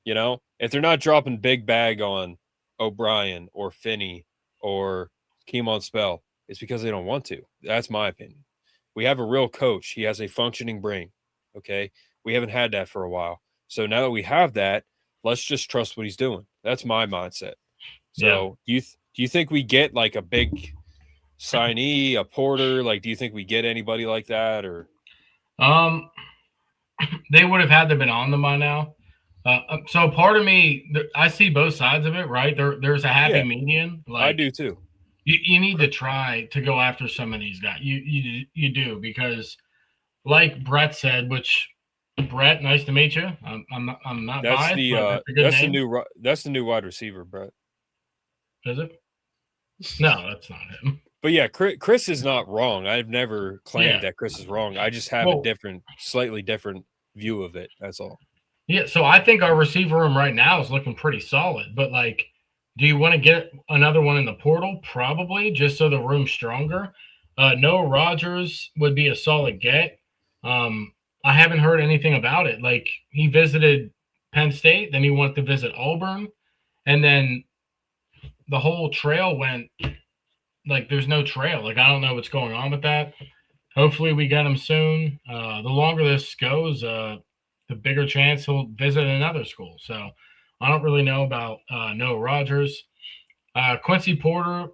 You know, if they're not dropping big bag on O'Brien or Finney or Keemon Spell, it's because they don't want to. That's my opinion. We have a real coach. He has a functioning brain. Okay. We haven't had that for a while. So now that we have that, let's just trust what he's doing. That's my mindset. So do you think we get like a big signee, a Porter? Like, do you think we get anybody like that, or? They would have had to been on them by now. So part of me, I see both sides of it, right? There's a happy median. Like, I do too. You need to try to go after some of these guys. You do, because like Brett said, which Brett, nice to meet you. I'm not That's biased. That's the new wide receiver, Brett. Is it? No, that's not him. But yeah, Chris is not wrong. I've never claimed that Chris is wrong. I just have a slightly different view of it. That's all. Yeah, so I think our receiver room right now is looking pretty solid. But like, do you want to get another one in the portal? Probably, just so the room's stronger. Noah Rogers would be a solid get. I haven't heard anything about it. Like, he visited Penn State, then he wanted to visit Auburn, and then the whole trail went like there's no trail. Like, I don't know what's going on with that. Hopefully we get him soon. The longer this goes, the bigger chance he'll visit another school. So I don't really know about Noah Rogers. Quincy Porter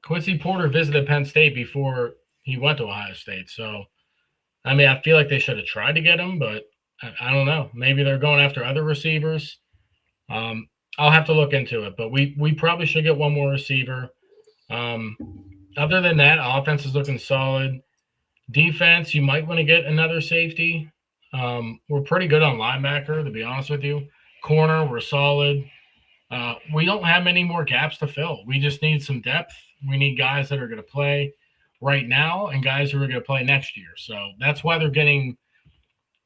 visited Penn State before he went to Ohio State. So, I mean, I feel like they should have tried to get him, but I don't know. Maybe they're going after other receivers. I'll have to look into it, but we probably should get one more receiver. Other than that, offense is looking solid. Defense, you might want to get another safety. We're pretty good on linebacker, to be honest with you. Corner, we're solid. We don't have many more gaps to fill. We just need some depth. We need guys that are going to play right now and guys who are going to play next year. So that's why they're getting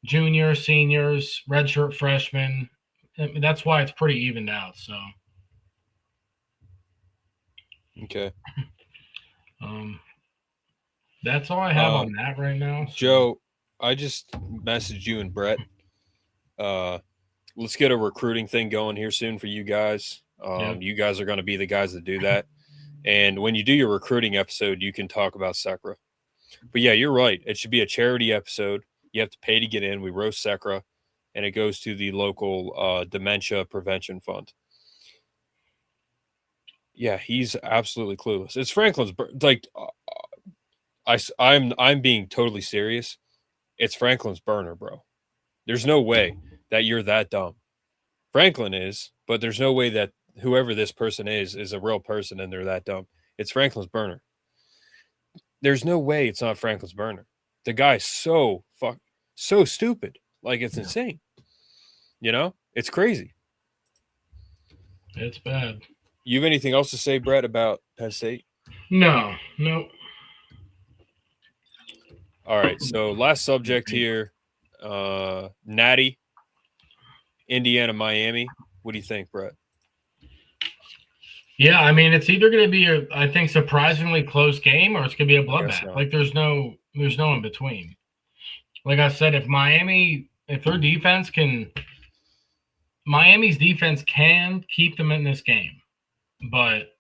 juniors, seniors, redshirt freshmen. That's why it's pretty evened out. So, okay. That's all I have on that right now. So. Joe, I just messaged you and Brett. Let's get a recruiting thing going here soon for you guys. You guys are going to be the guys that do that. And when you do your recruiting episode, you can talk about Secra. But yeah, you're right. It should be a charity episode. You have to pay to get in. We roast Secra, and it goes to the local dementia prevention fund. Yeah, he's absolutely clueless. It's Franklin's like. I'm being totally serious. It's Franklin's burner, bro. There's no way that you're that dumb. Franklin is, but there's no way that whoever this person is a real person and they're that dumb. It's Franklin's burner. There's no way it's not Franklin's burner. The guy's so stupid. Like, it's insane. You know? It's crazy. It's bad. You have anything else to say, Brett, about Penn State? No. All right. So last subject here, Natty, Indiana, Miami. What do you think, Brett? Yeah, I mean, it's either going to be I think, surprisingly close game, or it's going to be a bloodbath. so. Like, there's no in between. Like I said, if Miami's defense can keep them in this game, but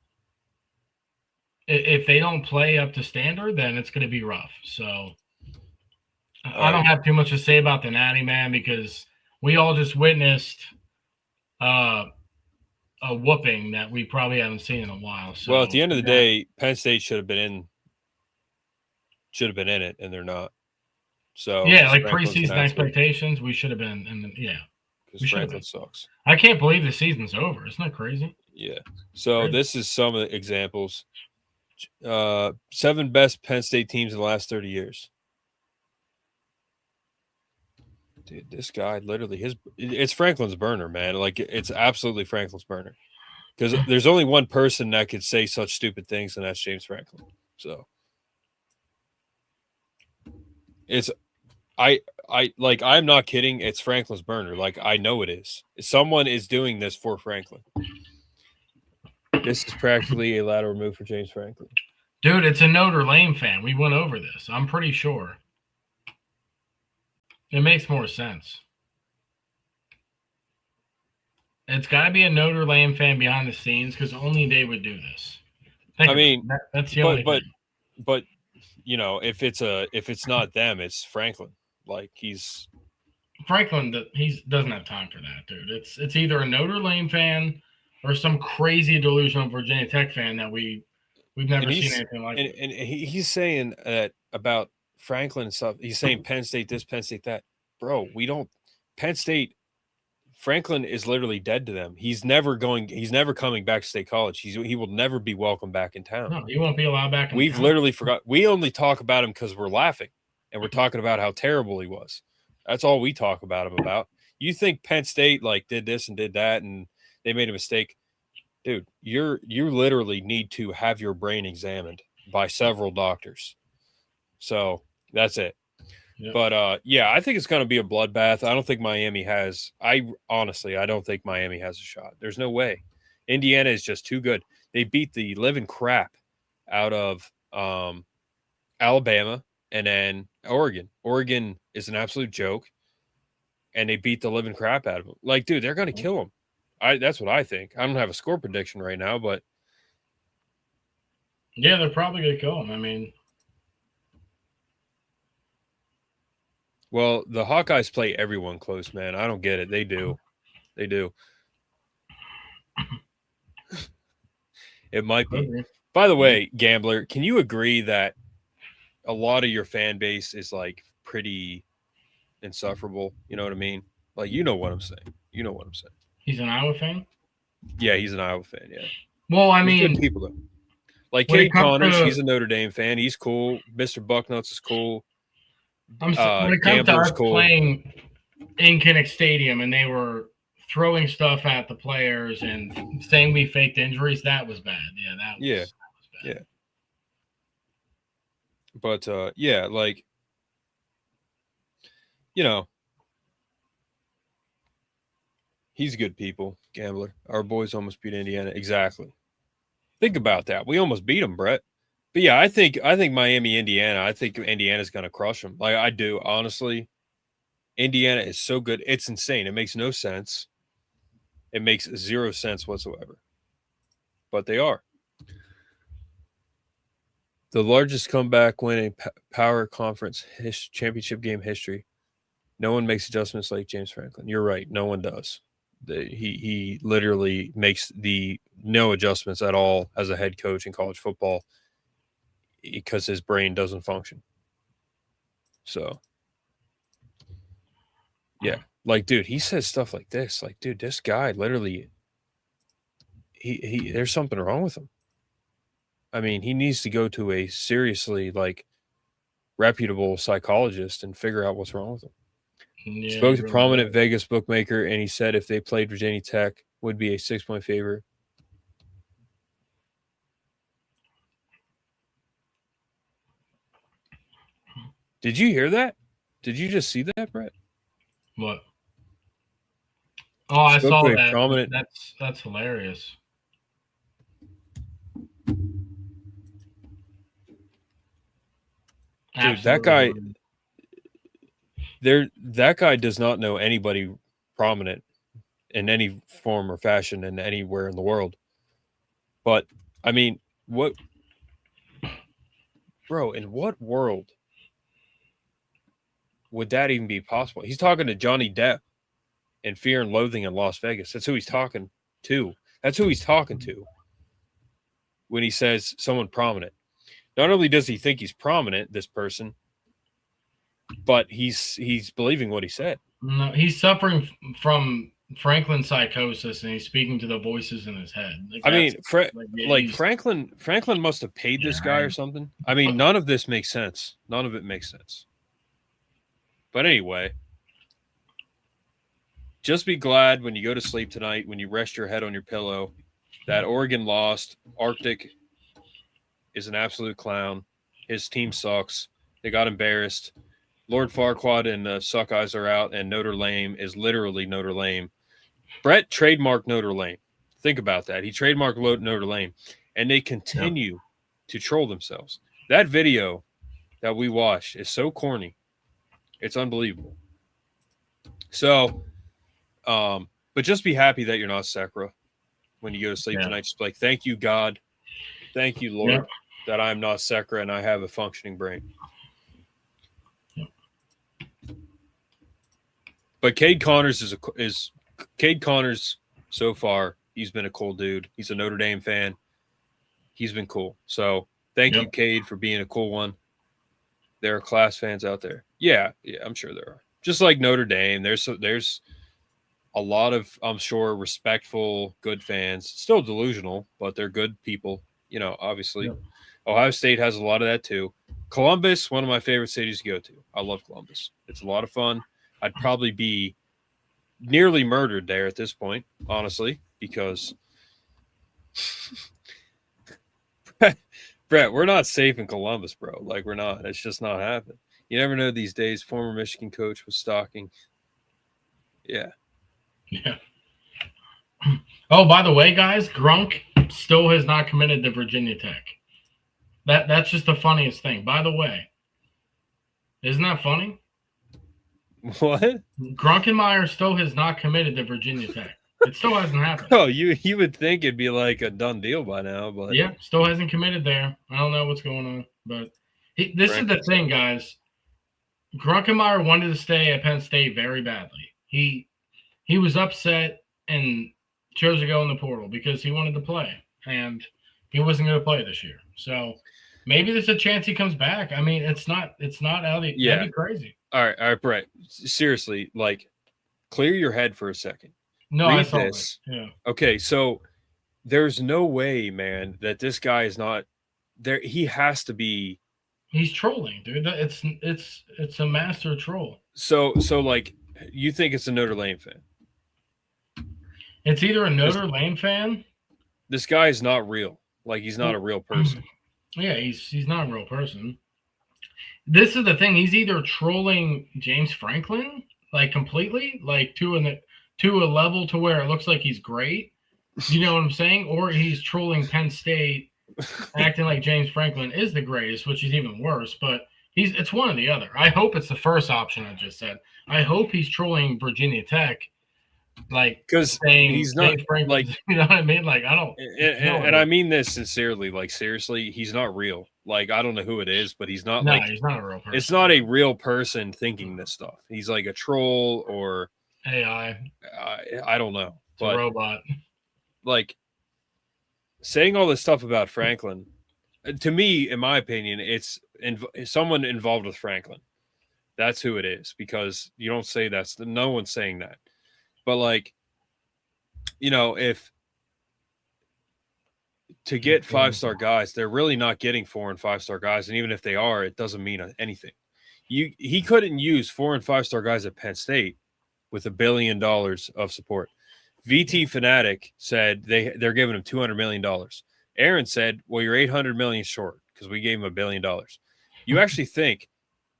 if they don't play up to standard, then it's going to be rough. So I don't have too much to say about the Natty, man, because we all just witnessed a whooping that we probably haven't seen in a while. So, well, at the end of the day, Penn State should have been in it, and they're not. So yeah, like preseason expectations, we should have been. And because Franklin sucks. I can't believe the season's over. Isn't that crazy? Yeah. So this is some of the examples. 7 best Penn State teams in the last 30 years. Dude, this guy literally it's Franklin's burner, man. Like, it's absolutely Franklin's burner. Because there's only one person that could say such stupid things, and that's James Franklin. So I'm not kidding. It's Franklin's burner. Like, I know it is. Someone is doing this for Franklin. This is practically a lateral move for James Franklin. Dude, it's a Notre Dame fan. We went over this. I'm pretty sure. It makes more sense. It's got to be a Notre Dame fan behind the scenes, because only they would do this. That's the only thing. But you know, if it's not them, it's Franklin. Like, Franklin, he doesn't have time for that, dude. It's either a Notre Dame fan or some crazy delusional Virginia Tech fan that we've never seen anything like. And he's saying that about Franklin and stuff. He's saying Penn State this, Penn State that. Bro, Penn State, Franklin is literally dead to them. He's never coming back to State College. He will never be welcome back in town. No, he won't be allowed back in town. We've literally forgot. We only talk about him because we're laughing, and we're talking about how terrible he was. That's all we talk about him about. You think Penn State did this and did that, and they made a mistake? Dude, you literally need to have your brain examined by several doctors. So that's it. Yep. But I think it's going to be a bloodbath. I don't think Miami has. I don't think Miami has a shot. There's no way. Indiana is just too good. They beat the living crap out of Alabama and then Oregon. Oregon is an absolute joke, and they beat the living crap out of them. Like, dude, they're going to kill them. That's what I think. I don't have a score prediction right now, but yeah, they're probably going to kill them. I mean. Well, the Hawkeyes play everyone close, man. I don't get it. They do. It might be. By the way, Gambler, can you agree that a lot of your fan base is pretty insufferable? You know what I mean? Like, you know what I'm saying. He's an Iowa fan? Yeah, he's an Iowa fan, yeah. Well, I mean, good people, though. Like Cade Connors, he's a Notre Dame fan. He's cool. Mr. Bucknuts is cool. When it comes to us playing in Kinnick Stadium and they were throwing stuff at the players and saying we faked injuries, that was bad. Yeah, that was bad. Yeah. But he's good people, Gambler. Our boys almost beat Indiana. Exactly. Think about that. We almost beat them, Brett. But yeah, I think Miami, Indiana. I think Indiana's going to crush them. Like, I do, honestly. Indiana is so good. It's insane. It makes no sense. It makes 0 sense whatsoever. But they are. The largest comeback win in Power Conference championship game history. No one makes adjustments like James Franklin. You're right. No one does. He literally makes no adjustments at all as a head coach in college football because his brain doesn't function. So, yeah. Like, dude, he says stuff like this. Like, dude, this guy literally, he there's something wrong with him. I mean, he needs to go to a seriously, reputable psychologist and figure out what's wrong with him. Yeah, spoke to prominent Vegas bookmaker, and he said if they played Virginia Tech, would be a 6-point favorite. Did you hear that? Did you just see that, Brett? What? Oh, I Spoke saw to a that. prominent- That's hilarious. Dude, that guy, Absolutely. that guy does not know anybody prominent in any form or fashion in anywhere in the world. But I mean, what, bro? In what world would that even be possible? He's talking to Johnny Depp in Fear and Loathing in Las Vegas. That's who he's talking to. That's who he's talking to when he says someone prominent. Not only does he think he's prominent, this person, but he's believing what he said. No, he's suffering from Franklin psychosis, and he's speaking to the voices in his head. I mean, he's- Franklin must have paid this guy or something. I mean, none of this makes sense. None of it makes sense. But anyway, just be glad when you go to sleep tonight, when you rest your head on your pillow, that Oregon lost. Arctic is an absolute clown. His team sucks. They got embarrassed. Lord Farquaad and Suck Eyes are out, and Notre Dame is literally Notre Dame. Brett trademarked Notre Dame. Think about that. He trademarked Notre Dame, and they continue to troll themselves. That video that we watched is so corny. It's unbelievable. So, but just be happy that you're not Sakura when you go to sleep tonight. Just be like, thank you, God. Thank you, Lord, that I'm not Sakura and I have a functioning brain. But Cade Connors is Cade Connors so far. He's been a cool dude. He's a Notre Dame fan. He's been cool. So thank you, Cade, for being a cool one. There are class fans out there. Yeah, I'm sure there are. Just like Notre Dame, there's a lot of, I'm sure, respectful, good fans. Still delusional, but they're good people. You know, obviously. Ohio State has a lot of that too. Columbus, one of my favorite cities to go to. I love Columbus. It's a lot of fun. I'd probably be nearly murdered there at this point, honestly, because Brett, we're not safe in Columbus, bro. Like, we're not. It's just not happening. You never know these days. Former Michigan coach was stalking. Yeah. Oh, by the way, guys, Grunk still has not committed to Virginia Tech. That's just the funniest thing. By the way, isn't that funny? What? Grunkenmeyer still has not committed to Virginia Tech. It still hasn't happened. Oh, you would think it'd be like a done deal by now, but yeah, still hasn't committed there. I don't know what's going on, but this is the thing, guys. Grunkenmeyer wanted to stay at Penn State very badly. He was upset and chose to go in the portal because he wanted to play, and he wasn't going to play this year. So maybe there's a chance he comes back. I mean, it's not out of the that'd be crazy. All right, Brett. Seriously, like, clear your head for a second. No, Read I saw this. it. Yeah. Okay, so there's no way, man, that this guy is not there. He has to be. He's trolling, dude. It's a master troll. So like, you think it's a Notre Dame fan? It's either a Notre Dame fan. This guy is not real. Like, he's not a real person. Yeah, he's not a real person. This is the thing. He's either trolling James Franklin, like, completely, like to a level to where it looks like he's great. You know what I'm saying? Or he's trolling Penn State, acting like James Franklin is the greatest, which is even worse. But it's one or the other. I hope it's the first option I just said. I hope he's trolling Virginia Tech, like, because he's not like, you know what I mean? Like, I don't. And I mean this sincerely. Like, seriously, he's not real. Like, I don't know who it is, but he's not he's not a real person. It's not a real person thinking this stuff. He's like a troll or AI. I don't know. It's a robot. Like, saying all this stuff about Franklin, to me, in my opinion, it's someone involved with Franklin. That's who it is, because you don't say no one's saying that. But, like, you know, if to get 5-star guys, they're really not getting 4- and 5-star guys. And even if they are, it doesn't mean anything. He couldn't use 4- and 5-star guys at Penn State with $1 billion of support. VT Fanatic said they're giving him $200 million. Aaron said, well, you're $800 million short because we gave him $1 billion. You actually think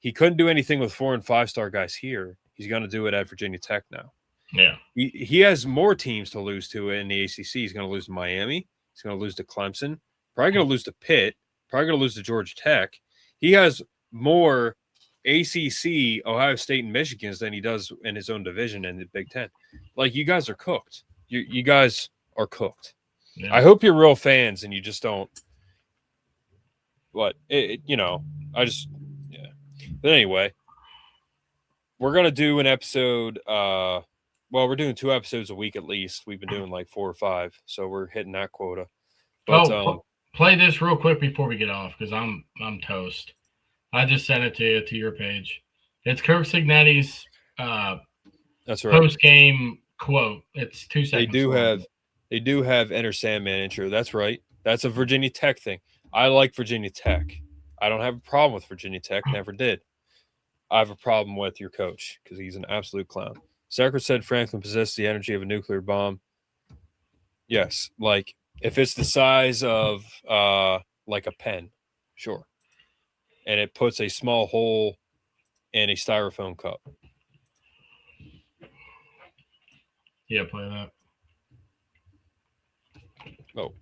he couldn't do anything with 4 and 5-star guys here. He's going to do it at Virginia Tech now. Yeah. He has more teams to lose to in the ACC. He's going to lose to Miami. He's going to lose to Clemson. Probably going to lose to Pitt. Probably going to lose to Georgia Tech. He has more ACC, Ohio State, and Michigans than he does in his own division in the Big Ten. Like, you guys are cooked. You guys are cooked. Yeah. I hope you're real fans and you just don't. But But anyway, we're gonna do an episode. We're doing 2 episodes a week at least. We've been doing like 4 or 5, so we're hitting that quota. But play this real quick before we get off because I'm toast. I just sent it to your page. It's Kirk Cignetti's that's right. Post-game quote. It's 2 seconds. They do have Enter Sandman intro. That's right. That's a Virginia Tech thing. I like Virginia Tech. I don't have a problem with Virginia Tech. Never did. I have a problem with your coach because he's an absolute clown. Sarkis said Franklin possessed the energy of a nuclear bomb. Yes, like if it's the size of like a pen, sure. And it puts a small hole in a styrofoam cup. Yeah, play that. Oh.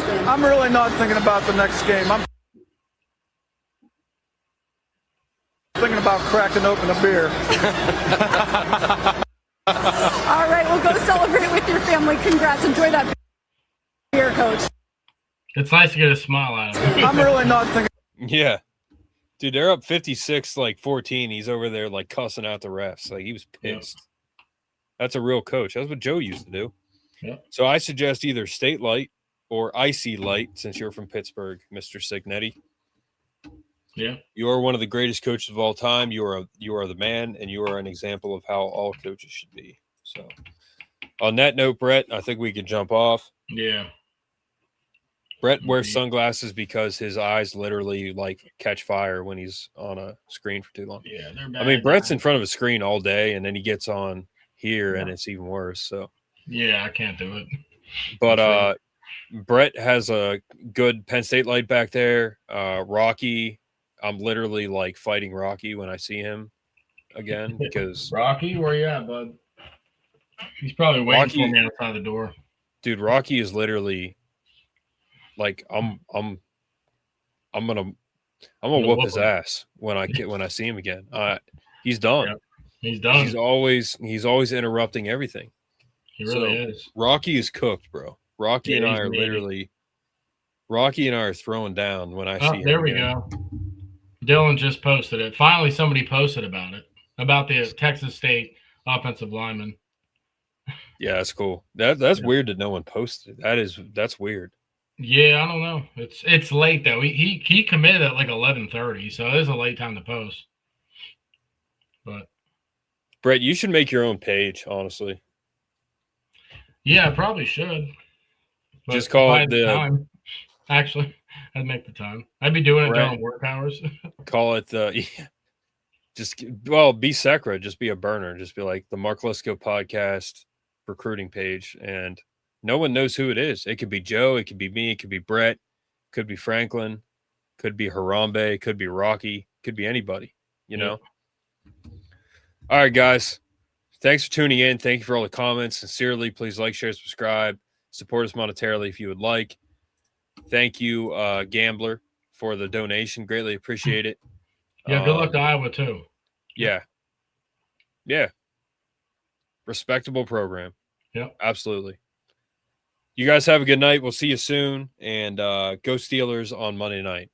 I'm really not thinking about the next game. I'm thinking about cracking open a beer. All right, we'll go celebrate with your family. Congrats. Enjoy that beer, Coach. It's nice to get a smile out of him. I'm really not thinking. Yeah. Dude, they're up 56, like 14. He's over there like cussing out the refs. Like he was pissed. Yeah. That's a real coach. That's what Joe used to do. Yeah. So I suggest either State Light or Icy Light, since you're from Pittsburgh, Mr. Cignetti. Yeah. You are one of the greatest coaches of all time. You are the man, and you are an example of how all coaches should be. So on that note, Brett, I think we can jump off. Yeah. Brett wears sunglasses because his eyes literally like catch fire when he's on a screen for too long. Yeah, they're bad. I mean, Brett's in front of a screen all day, and then he gets on here, and it's even worse. So yeah, I can't do it. But Brett has a good Penn State light back there. Rocky, I'm literally like fighting Rocky when I see him again because Rocky, where you at, bud? He's probably waiting for me outside the door. Dude, Rocky is literally like I'm gonna whoop his ass when I see him again. He's done. Yeah, he's done. He's always interrupting everything. He really is. Rocky is cooked, bro. Rocky and I are throwing down when I see him. There we go. Dylan just posted it. Finally, somebody posted about the Texas State offensive lineman. Yeah, that's cool. That's weird that no one posted it. That's weird. Yeah, I don't know. It's late though. He committed at like 11:30, so it is a late time to post. But Brett, you should make your own page, honestly. Yeah, I probably should. But just call it the time. Actually, I'd make the time. I'd be doing it during work hours. Call it the be Secra, just be a burner. Just be like the Mark Lesko podcast recruiting page, and no one knows who it is. It could be Joe, it could be me, it could be Brett, could be Franklin, could be Harambe, could be Rocky, could be anybody, you know? All right, guys. Thanks for tuning in. Thank you for all the comments. Sincerely, please like, share, subscribe. Support us monetarily if you would like. Thank you, Gambler, for the donation. Greatly appreciate it. Yeah, good luck to Iowa, too. Yeah. Yeah. Respectable program. Yeah. Absolutely. You guys have a good night. We'll see you soon. And go Steelers on Monday night.